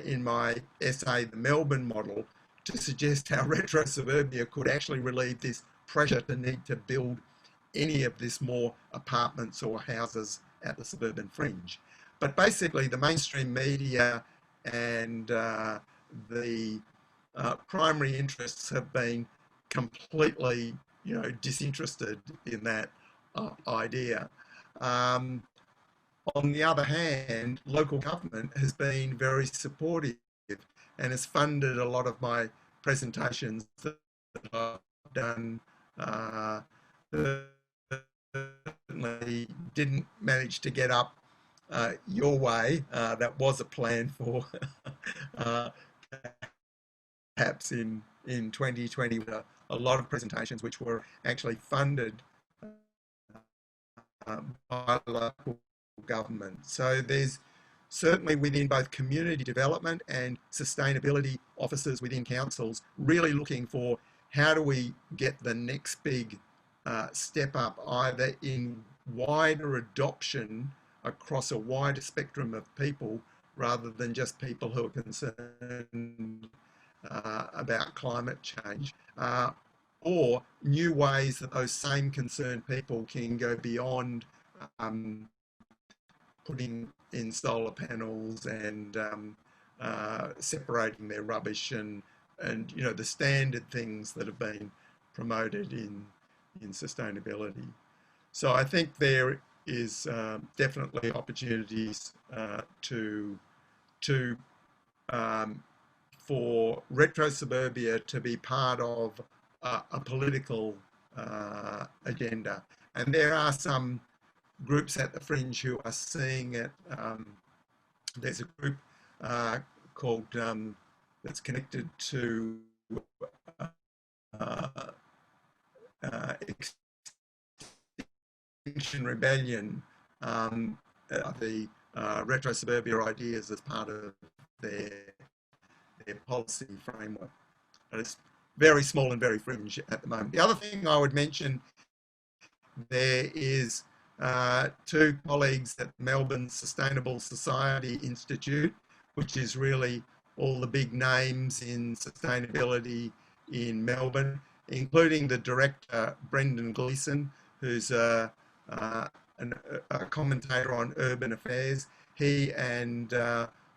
in my essay, The Melbourne Model, to suggest how RetroSuburbia could actually relieve this pressure to need to build any of this more apartments or houses at the suburban fringe. But basically the mainstream media and the primary interests have been completely, disinterested in that idea. On the other hand, local government has been very supportive and has funded a lot of my presentations that I've done. Certainly didn't manage to get up your way. That was a plan for perhaps in 2020, a lot of presentations which were actually funded by local government. So there's certainly within both community development and sustainability officers within councils really looking for how do we get the next big step up, either in wider adoption across a wider spectrum of people rather than just people who are concerned about climate change, or new ways that those same concerned people can go beyond putting in solar panels and separating their rubbish and the standard things that have been promoted in sustainability. So I think there is definitely opportunities for RetroSuburbia to be part of a political agenda. And there are some groups at the fringe who are seeing it. There's a group called that's connected to Extinction Rebellion, the RetroSuburbia ideas as part of their policy framework. And it's very small and very fringe at the moment. The other thing I would mention there is two colleagues at Melbourne Sustainable Society Institute, which is really all the big names in sustainability in Melbourne, including the director, Brendan Gleeson, who's a commentator on urban affairs. He and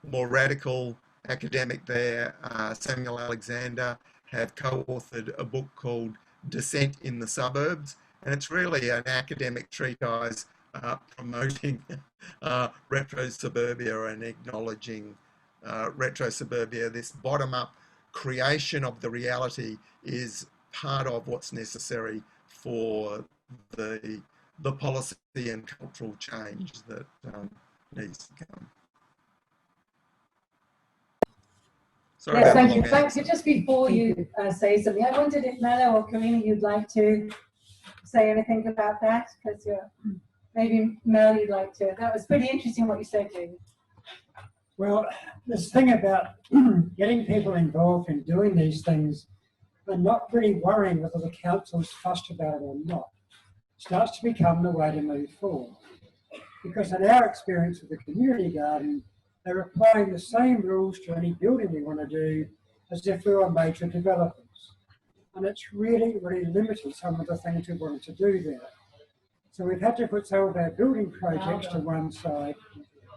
more radical academic there, Samuel Alexander, have co-authored a book called Descent in the Suburbs. And it's really an academic treatise promoting RetroSuburbia and acknowledging RetroSuburbia. This bottom-up creation of the reality is part of what's necessary for the policy and cultural change that needs to come. Sorry Yes, about thank the you. long Thank answer. you. Just before you say something, I wondered if Mello or Karina, you'd like to say anything about that, because maybe Mel, you'd like to. That was pretty interesting what you said, David. Well, this thing about getting people involved in doing these things and not really worrying whether the council's fussed about it or not starts to become the way to move forward. Because in our experience with the community garden, they're applying the same rules to any building we want to do as if we were major developers. And it's really, really limited some of the things we wanted to do there. So we've had to put some of our building projects to one side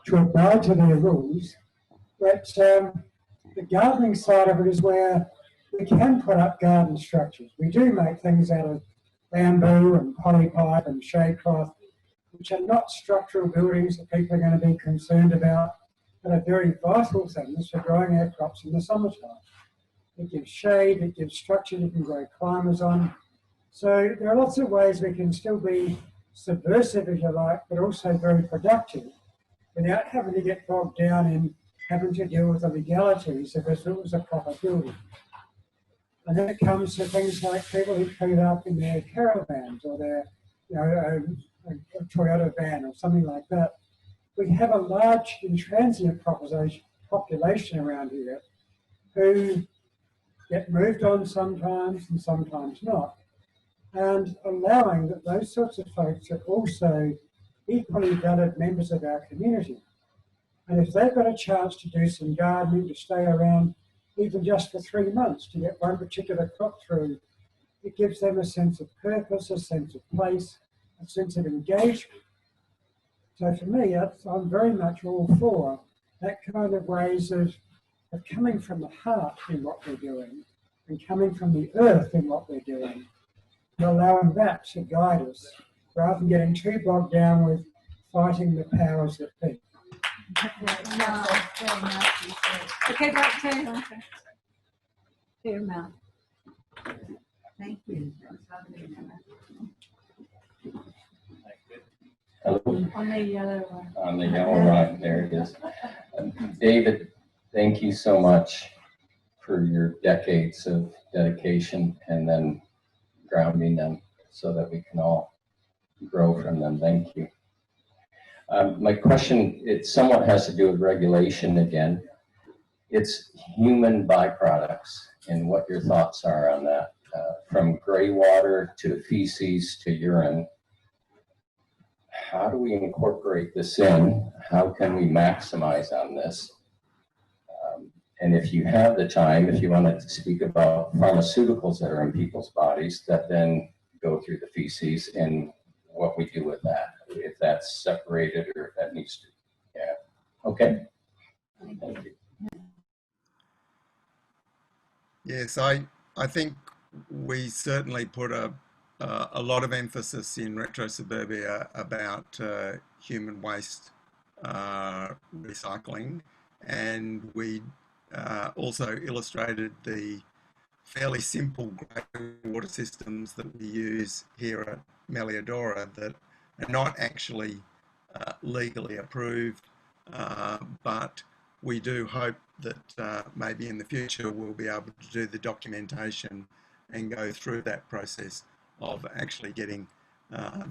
to abide to their rules. But the gardening side of it is where we can put up garden structures. We do make things out of bamboo and polypipe and shade cloth, which are not structural buildings that people are going to be concerned about, but are very vital things for growing our crops in the summertime. It gives shade, it gives structure you can grow climbers on. So there are lots of ways we can still be subversive, if you like, but also very productive without having to get bogged down in having to deal with the legalities of if it was a proper building. And then it comes to things like people who put up in their caravans or their, a Toyota van or something like that. We have a large intransient population around here who get moved on sometimes and sometimes not. And allowing that those sorts of folks are also equally valid members of our community. And if they've got a chance to do some gardening, to stay around even just for 3 months to get one particular crop through, it gives them a sense of purpose, a sense of place, a sense of engagement. So for me, I'm very much all for that kind of ways of coming from the heart in what we're doing and coming from the earth in what we're doing and allowing that to guide us rather than getting too bogged down with fighting the powers that be. Okay, back to Mel. Thank you. Hello. On the yellow one. On the yellow one, there it is. David, thank you so much for your decades of dedication and then grounding them so that we can all grow from them. Thank you. My question, it somewhat has to do with regulation again. It's human byproducts and what your thoughts are on that. From gray water to feces to urine. How do we incorporate this in? How can we maximize on this? And if you have the time, if you wanted to speak about pharmaceuticals that are in people's bodies that then go through the feces and what we do with that, if that's separated or if that needs to, yeah. Okay. Thank you. Yes, I think we certainly put a lot of emphasis in RetroSuburbia about human waste recycling, and we also illustrated the fairly simple grey water systems that we use here at Melliodora that are not actually legally approved, but we do hope that maybe in the future we'll be able to do the documentation and go through that process of actually getting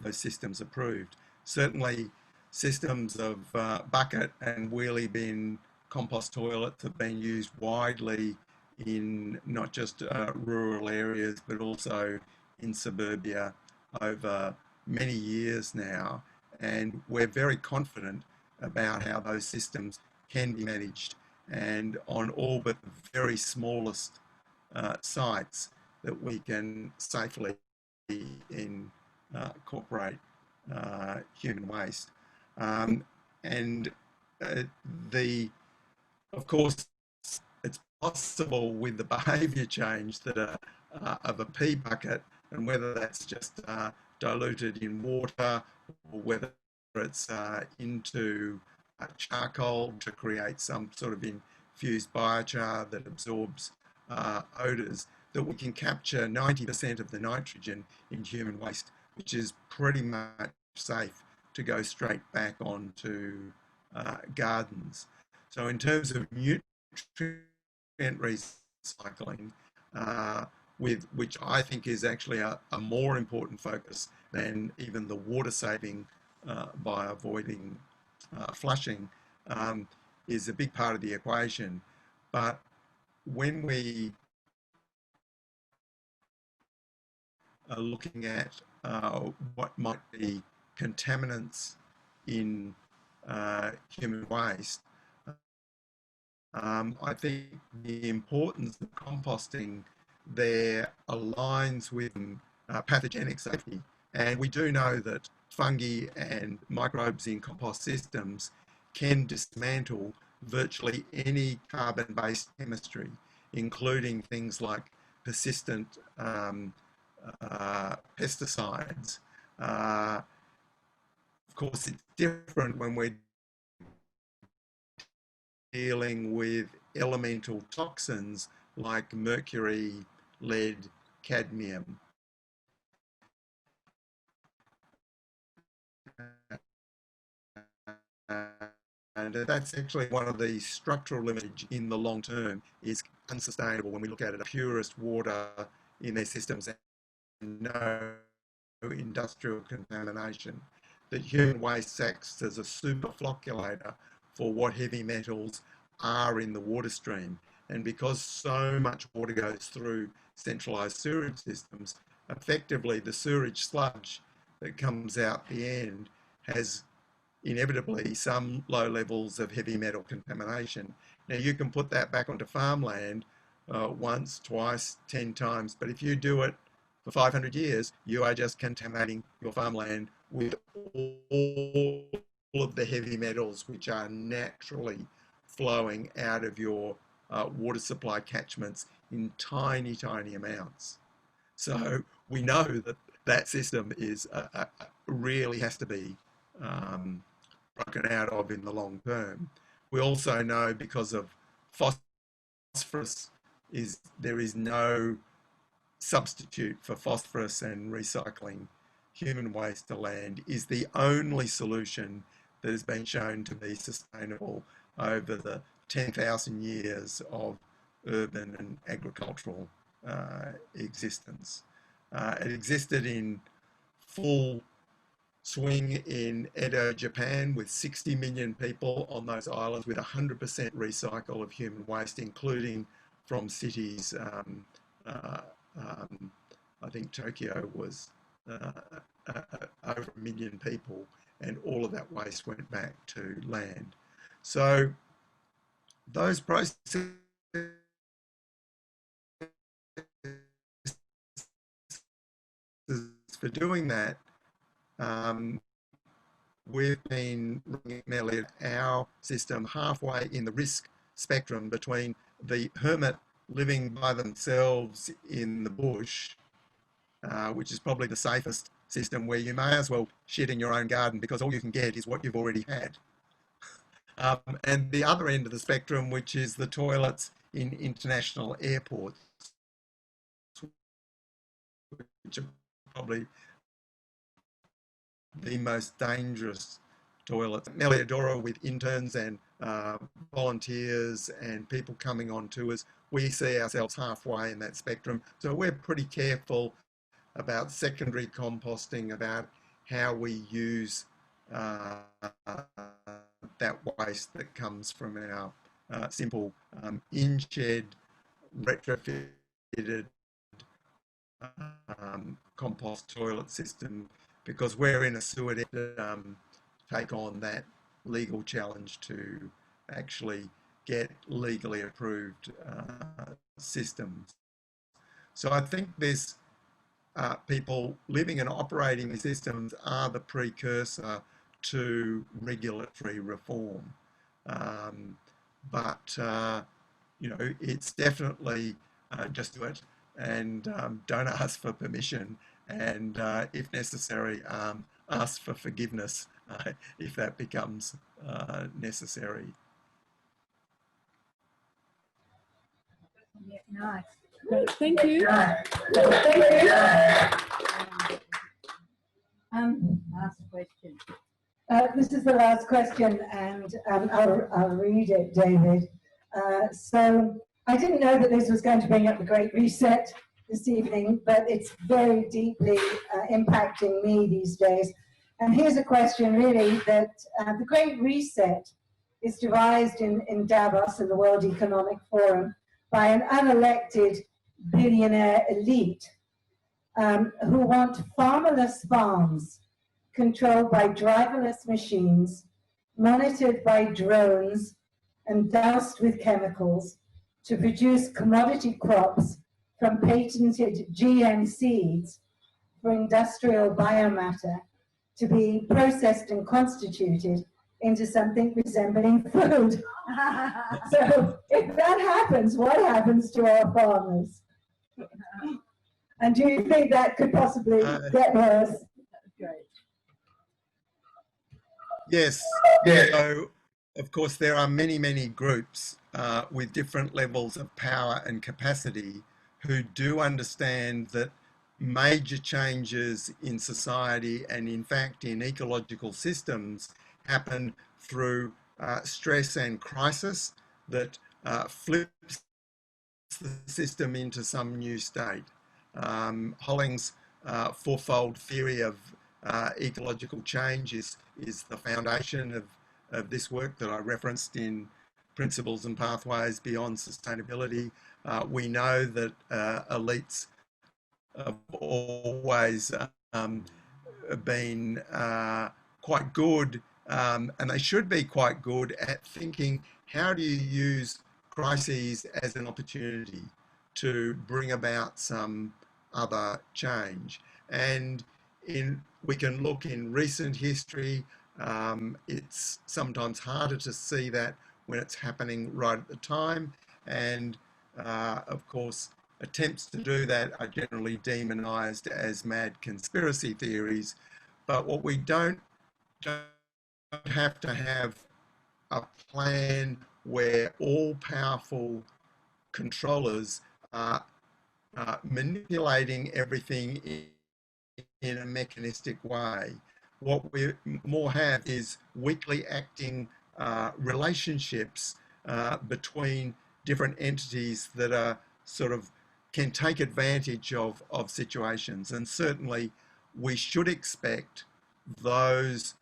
those systems approved. Certainly systems of bucket and wheelie bin compost toilets have been used widely in not just rural areas but also in suburbia over many years now, and we're very confident about how those systems can be managed, and on all but the very smallest sites that we can safely incorporate human waste. Of course, it's possible with the behaviour change that of a pea bucket, and whether that's just diluted in water or whether it's into charcoal to create some sort of infused biochar that absorbs odours, that we can capture 90% of the nitrogen in human waste, which is pretty much safe to go straight back onto gardens. So in terms of nutrient recycling, which I think is actually a more important focus than even the water saving by avoiding flushing, is a big part of the equation. But when we are looking at what might be contaminants in human waste, I think the importance of composting there aligns with pathogenic safety. And we do know that fungi and microbes in compost systems can dismantle virtually any carbon-based chemistry, including things like persistent pesticides. Of course, it's different when we're dealing with elemental toxins like mercury, lead, cadmium. And that's actually one of the structural limitations in the long term, is unsustainable when we look at it. The purest water in their systems and no industrial contamination. That human waste acts as a superflocculator for what heavy metals are in the water stream. And because so much water goes through centralised sewerage systems, effectively the sewerage sludge that comes out the end has inevitably some low levels of heavy metal contamination. Now you can put that back onto farmland once, twice, 10 times, but if you do it for 500 years, you are just contaminating your farmland with all of the heavy metals which are naturally flowing out of your water supply catchments in tiny, tiny amounts. So we know that that system is really has to be broken out of in the long term. We also know, because of phosphorus, there is no substitute for phosphorus, and recycling human waste to land is the only solution that has been shown to be sustainable over the 10,000 years of urban and agricultural existence. It existed in full swing in Edo, Japan, with 60 million people on those islands, with 100% recycle of human waste, including from cities. I think Tokyo was over 1 million people, and all of that waste went back to land. So those processes for doing that, we've been bringing our system halfway in the risk spectrum between the hermit living by themselves in the bush, which is probably the safest system, where you may as well shit in your own garden because all you can get is what you've already had. And the other end of the spectrum, which is the toilets in international airports, which are probably the most dangerous toilets. Melliodora, with interns and volunteers and people coming on tours, we see ourselves halfway in that spectrum. So we're pretty careful about secondary composting, about how we use that waste that comes from our simple in-shed, retrofitted compost toilet system, because we're in a sewer to take on that legal challenge to actually get legally approved systems. So I think this people living and operating these systems are the precursor to regulatory reform. But you know, it's definitely just do it, and don't ask for permission, and if necessary, ask for forgiveness if that becomes necessary. Yeah, nice. Great, thank you. Thank you. Last question. This is the last question, and I'll read it, David. So I didn't know that this was going to bring up the Great Reset this evening, but it's very deeply impacting me these days. And here's a question, really, that the Great Reset is devised in Davos, in the World Economic Forum, by an unelected billionaire elite who want farmerless farms controlled by driverless machines, monitored by drones, and doused with chemicals to produce commodity crops from patented GM seeds for industrial biomatter to be processed and constituted into something resembling food. So if that happens, what happens to our farmers? And do you think that could possibly get worse? Great. Yes. So, of course, there are many, many groups with different levels of power and capacity who do understand that major changes in society and, in fact, in ecological systems happen through stress and crisis that flips the system into some new state. Holling's fourfold theory of ecological change is the foundation of this work that I referenced in Principles and Pathways Beyond Sustainability. We know that elites have always been quite good, and they should be quite good at thinking, how do you use crises as an opportunity to bring about some other change? And we can look in recent history. It's sometimes harder to see that when it's happening right at the time, and of course attempts to do that are generally demonized as mad conspiracy theories. But what we don't have to have a plan where all powerful controllers are manipulating everything in a mechanistic way. What we more have is weakly acting relationships between different entities that are sort of can take advantage of situations. And certainly we should expect those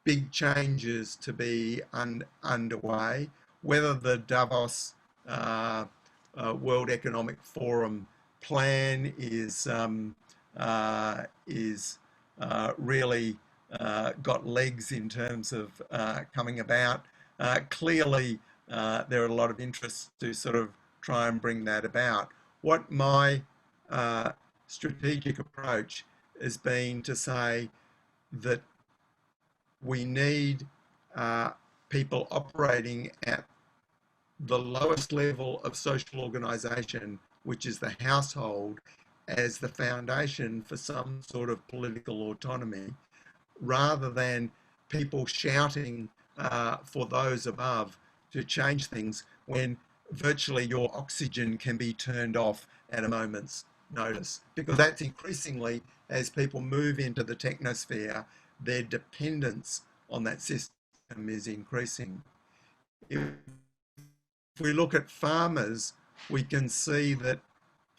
big changes to be underway. Whether the Davos World Economic Forum plan is really got legs in terms of coming about. Clearly, there are a lot of interests to sort of try and bring that about. What my strategic approach has been to say that we need people operating at the lowest level of social organisation, which is the household, as the foundation for some sort of political autonomy, rather than people shouting for those above to change things when virtually your oxygen can be turned off at a moment's notice. Because that's increasingly, as people move into the technosphere, their dependence on that system is increasing. If we look at farmers, we can see that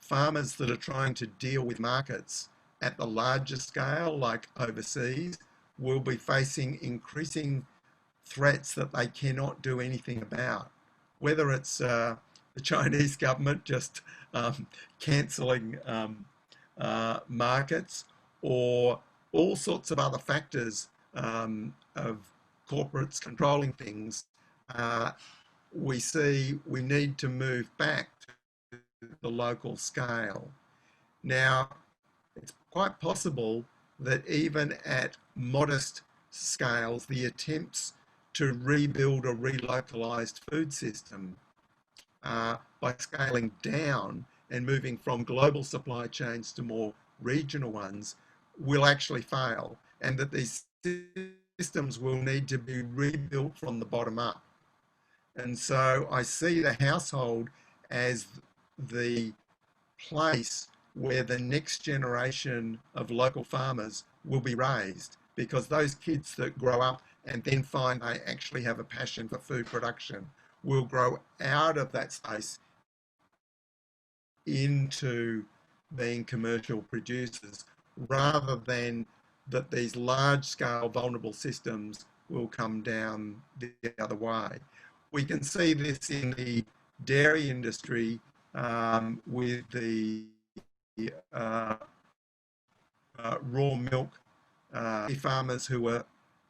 farmers that are trying to deal with markets at the larger scale, like overseas, will be facing increasing threats that they cannot do anything about. Whether it's the Chinese government just cancelling markets, or all sorts of other factors of corporates controlling things, we see we need to move back to the local scale. Now, it's quite possible that even at modest scales, the attempts to rebuild a relocalized food system by scaling down and moving from global supply chains to more regional ones will actually fail, and that these systems will need to be rebuilt from the bottom up. And so I see the household as the place where the next generation of local farmers will be raised, because those kids that grow up and then find they actually have a passion for food production will grow out of that space into being commercial producers, rather than that these large-scale vulnerable systems will come down the other way. We can see this in the dairy industry with the raw milk farmers who are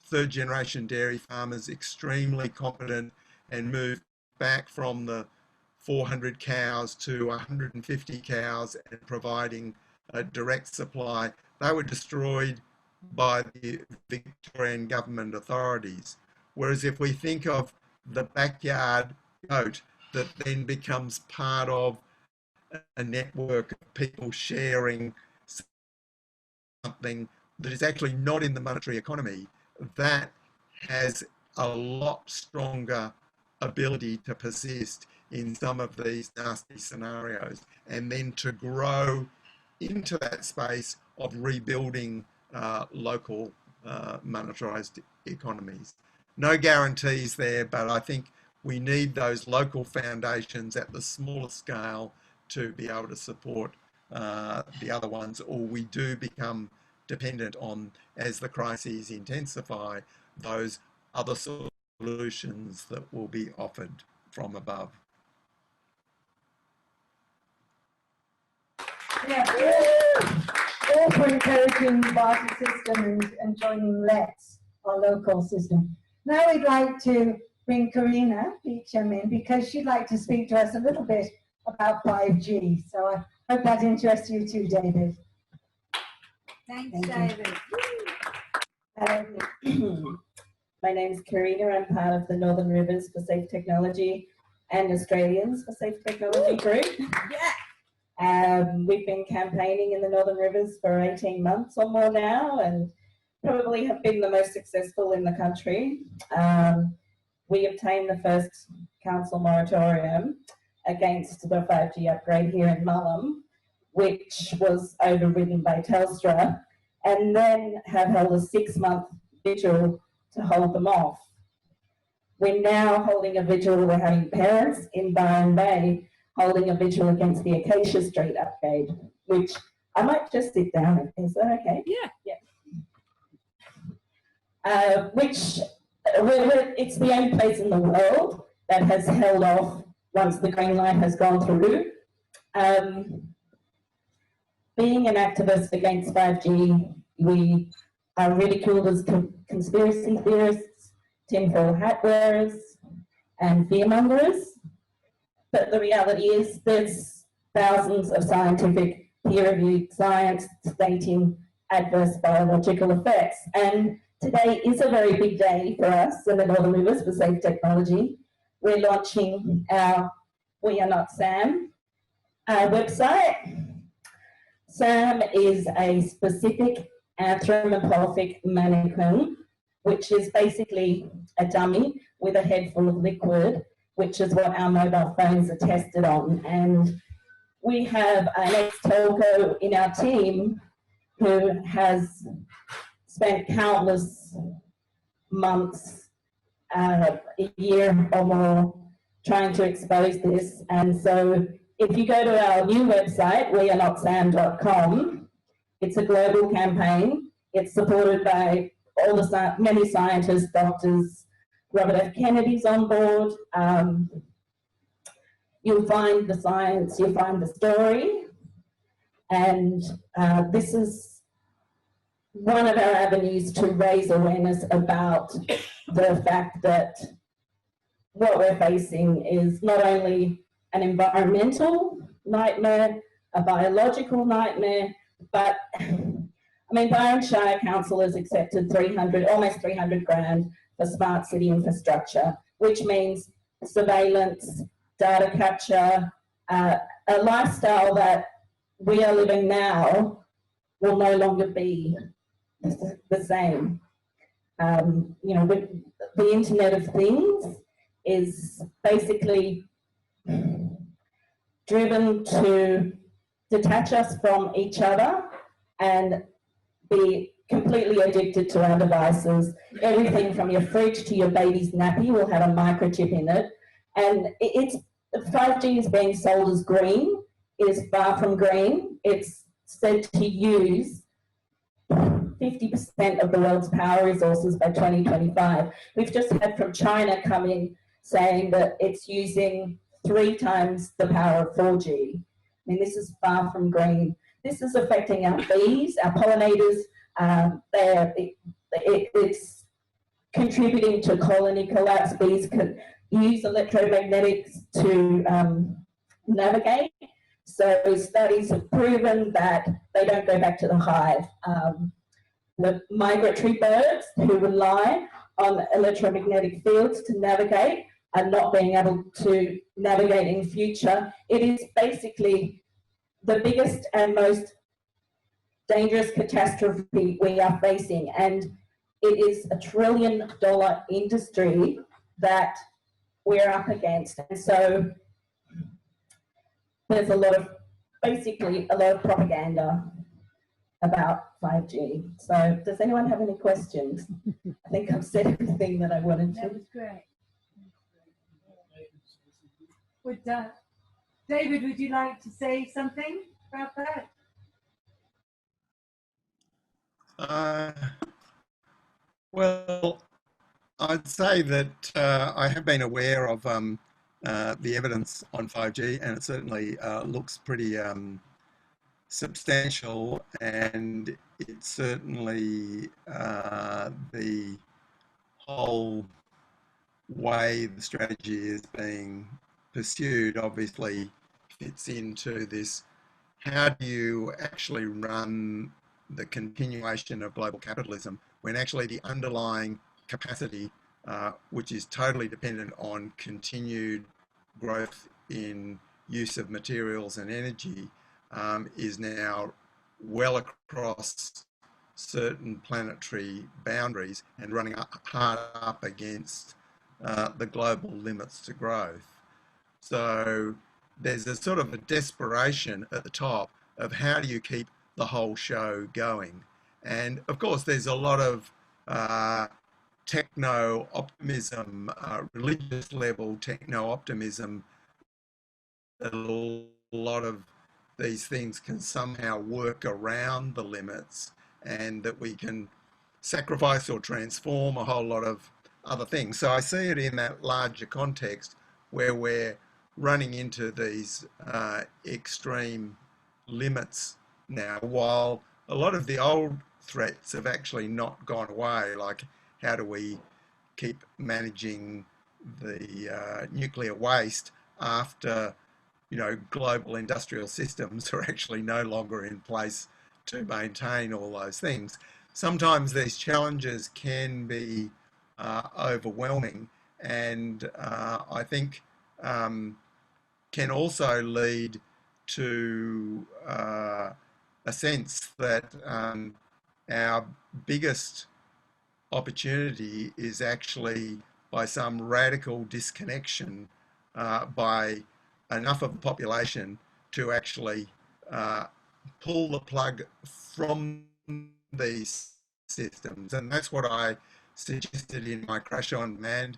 third-generation dairy farmers, extremely competent, and moved back from the 400 cows to 150 cows and providing a direct supply. They were destroyed by the Victorian government authorities. Whereas if we think of the backyard goat that then becomes part of a network of people sharing something that is actually not in the monetary economy, that has a lot stronger ability to persist in some of these nasty scenarios, and then to grow into that space of rebuilding local monetarized economies. No guarantees there, but I think we need those local foundations at the smaller scale to be able to support the other ones, or we do become dependent on, as the crises intensify, those other solutions that will be offered from above. Yeah, all for encouraging the barter system and joining Let's, our local system. Now we'd like to bring Karina Beecham in, because she'd like to speak to us a little bit about 5G. So I hope that interests you too, David. Thanks, Thank David. My name is Karina. I'm part of the Northern Rivers for Safe Technology and Australians for Safe Technology group. Yeah. We've been campaigning in the Northern Rivers for 18 months or more now, and probably have been the most successful in the country. We obtained the first council moratorium against the 5G upgrade here in Mullumbimby, which was overridden by Telstra, and then have held a 6-month vigil to hold them off. We're now holding a vigil. We're having parents in Byron Bay holding a vigil against the Acacia Street upgrade, which I might just sit down. Is that okay? Yeah. Yeah. It's the only place in the world that has held off once the green light has gone through. Being an activist against 5G, we are ridiculed as conspiracy theorists, tinfoil hat wearers, and fearmongers. But the reality is there's thousands of scientific peer-reviewed science stating adverse biological effects. And today is a very big day for us in the Northern Rivers for Safe Technology. We're launching our We Are Not SAM website. SAM is a specific anthropomorphic mannequin, which is basically a dummy with a head full of liquid, which is what our mobile phones are tested on. And we have an ex-telco in our team who has spent countless months, a year or more, trying to expose this. And so if you go to our new website, wearenotsam.com, it's a global campaign. It's supported by all the many scientists, doctors. Robert F. Kennedy's on board. You'll find the science, you'll find the story. And this is one of our avenues to raise awareness about the fact that what we're facing is not only an environmental nightmare, a biological nightmare, but I mean, Byron Shire Council has accepted almost 300 grand for smart city infrastructure, which means surveillance, data capture, a lifestyle that we are living now will no longer be the same. You know, the Internet of Things is basically driven to detach us from each other and be completely addicted to our devices. Everything from your fridge to your baby's nappy will have a microchip in it. And 5G is being sold as green. It is far from green. It's said to use 50% of the world's power resources by 2025. We've just had from China come in saying that it's using 3 times the power of 4G. I mean, this is far from green. This is affecting our bees, our pollinators. It's contributing to colony collapse. Bees can use electromagnetics to navigate. So studies have proven that they don't go back to the hive. The migratory birds who rely on electromagnetic fields to navigate are not being able to navigate in future. It is basically the biggest and most dangerous catastrophe we are facing, and it is a $1 trillion industry that we're up against. And so there's basically a lot of propaganda about 5G. So does anyone have any questions? I think I've said everything that I wanted to. That was great. David, would you like to say something about that? Well, I'd say that I have been aware of the evidence on 5G, and it certainly looks pretty substantial, and it's certainly the whole way the strategy is being pursued obviously fits into this. How do you actually run the continuation of global capitalism when actually the underlying capacity, which is totally dependent on continued growth in use of materials and energy, is now well across certain planetary boundaries and running hard up against the global limits to growth. So there's a sort of a desperation at the top of how do you keep the whole show going. And of course, there's a lot of techno-optimism, religious level techno-optimism, that a lot of these things can somehow work around the limits and that we can sacrifice or transform a whole lot of other things. So I see it in that larger context where we're running into these extreme limits now, while a lot of the old threats have actually not gone away, like how do we keep managing the nuclear waste after, you know, global industrial systems are actually no longer in place to maintain all those things. Sometimes these challenges can be overwhelming, and I think can also lead to a sense that our biggest opportunity is actually by some radical disconnection by enough of the population to actually pull the plug from these systems. And that's what I suggested in my Crash on Demand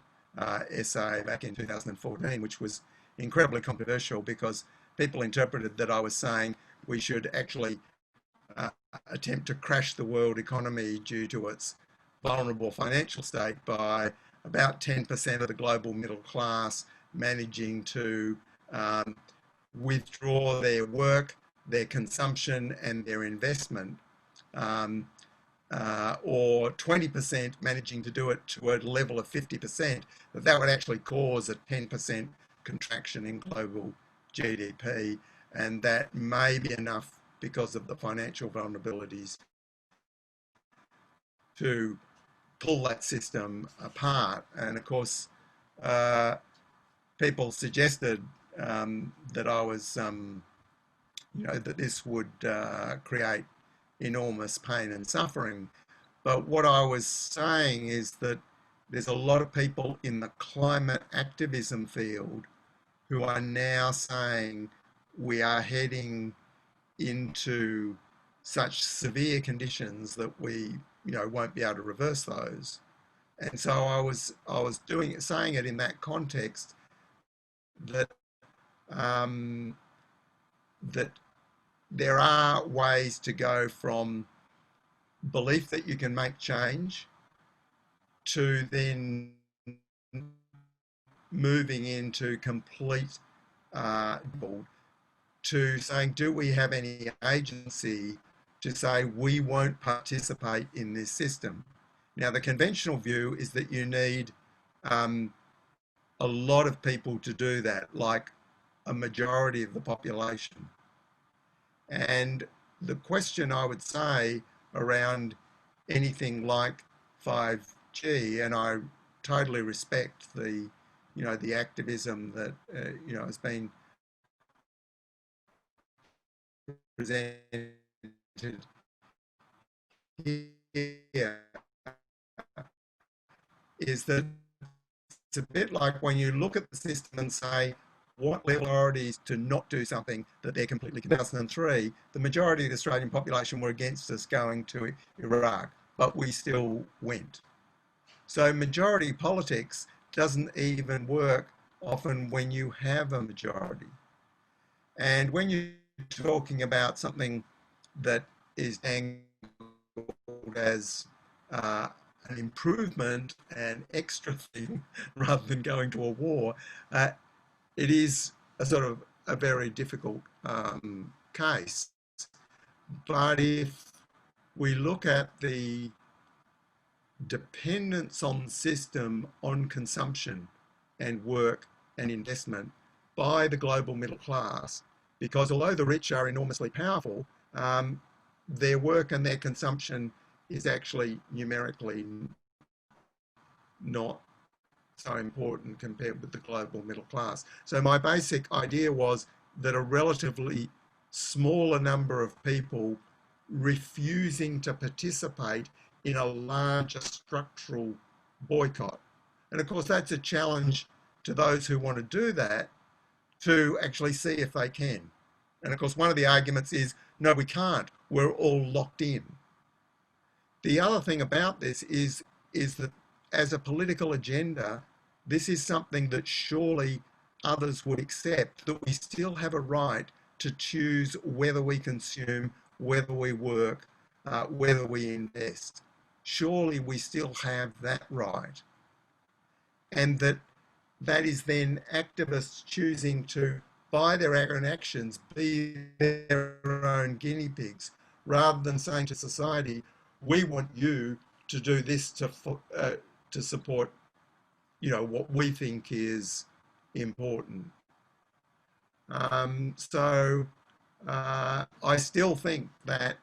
essay back in 2014, which was incredibly controversial because people interpreted that I was saying we should actually attempt to crash the world economy due to its vulnerable financial state by about 10% of the global middle class managing to withdraw their work, their consumption and their investment, or 20% managing to do it to a level of 50%, that would actually cause a 10% contraction in global GDP, and that may be enough because of the financial vulnerabilities to pull that system apart. And of course, people suggested that I was, you know, that this would create enormous pain and suffering. But what I was saying is that there's a lot of people in the climate activism field who are now saying we are heading into such severe conditions that we, won't be able to reverse those. And so I was saying it in that context that that there are ways to go from belief that you can make change to then moving into complete to saying, do we have any agency to say we won't participate in this system? Now, the conventional view is that you need a lot of people to do that, like a majority of the population. And the question I would say around anything like 5G, and I totally respect the, the activism that, has been presented here, is that it's a bit like when you look at the system and say, what level priorities to not do something that they're completely. In 2003, the majority of the Australian population were against us going to Iraq, but we still went. So majority politics doesn't even work often when you have a majority. And when you're talking about something that is angled as an improvement, an extra thing, rather than going to a war, it is a sort of a very difficult case. But if we look at the dependence on the system on consumption and work and investment by the global middle class, because although the rich are enormously powerful, their work and their consumption is actually numerically not so important compared with the global middle class. So my basic idea was that a relatively smaller number of people refusing to participate in a larger structural boycott. And of course, that's a challenge to those who want to do that, to actually see if they can. And of course, one of the arguments is, no, we can't. We're all locked in. The other thing about this is that as a political agenda, this is something that surely others would accept, that we still have a right to choose whether we consume, whether we work, whether we invest. Surely we still have that right. And that is then activists choosing to, by their own actions, be their own guinea pigs, rather than saying to society, we want you to do this to support, what we think is important. So I still think that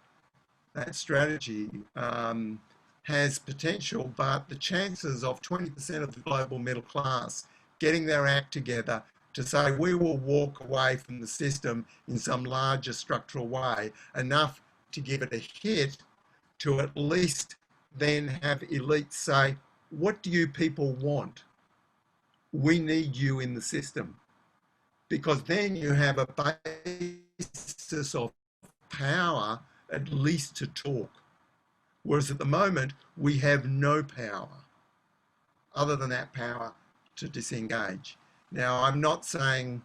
strategy has potential, but the chances of 20% of the global middle class getting their act together to say we will walk away from the system in some larger structural way, enough to give it a hit, to at least then have elites say, what do you people want? We need you in the system. Because then you have a basis of power, at least to talk. Whereas at the moment, we have no power, other than that power to disengage. Now, I'm not saying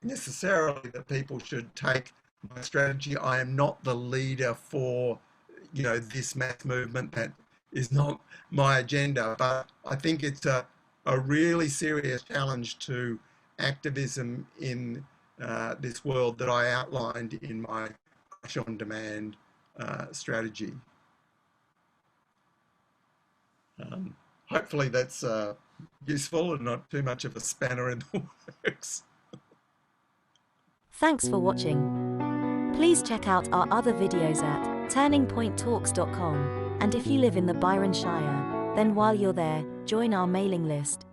necessarily that people should take my strategy. I am not the leader for, this mass movement. That is not my agenda. But I think it's a really serious challenge to activism in this world that I outlined in my Crash on Demand strategy. Hopefully that's useful and not too much of a spanner in the works. Thanks for watching. Please check out our other videos at TurningPointTalks.com, and if you live in the Byron Shire, then while you're there, join our mailing list.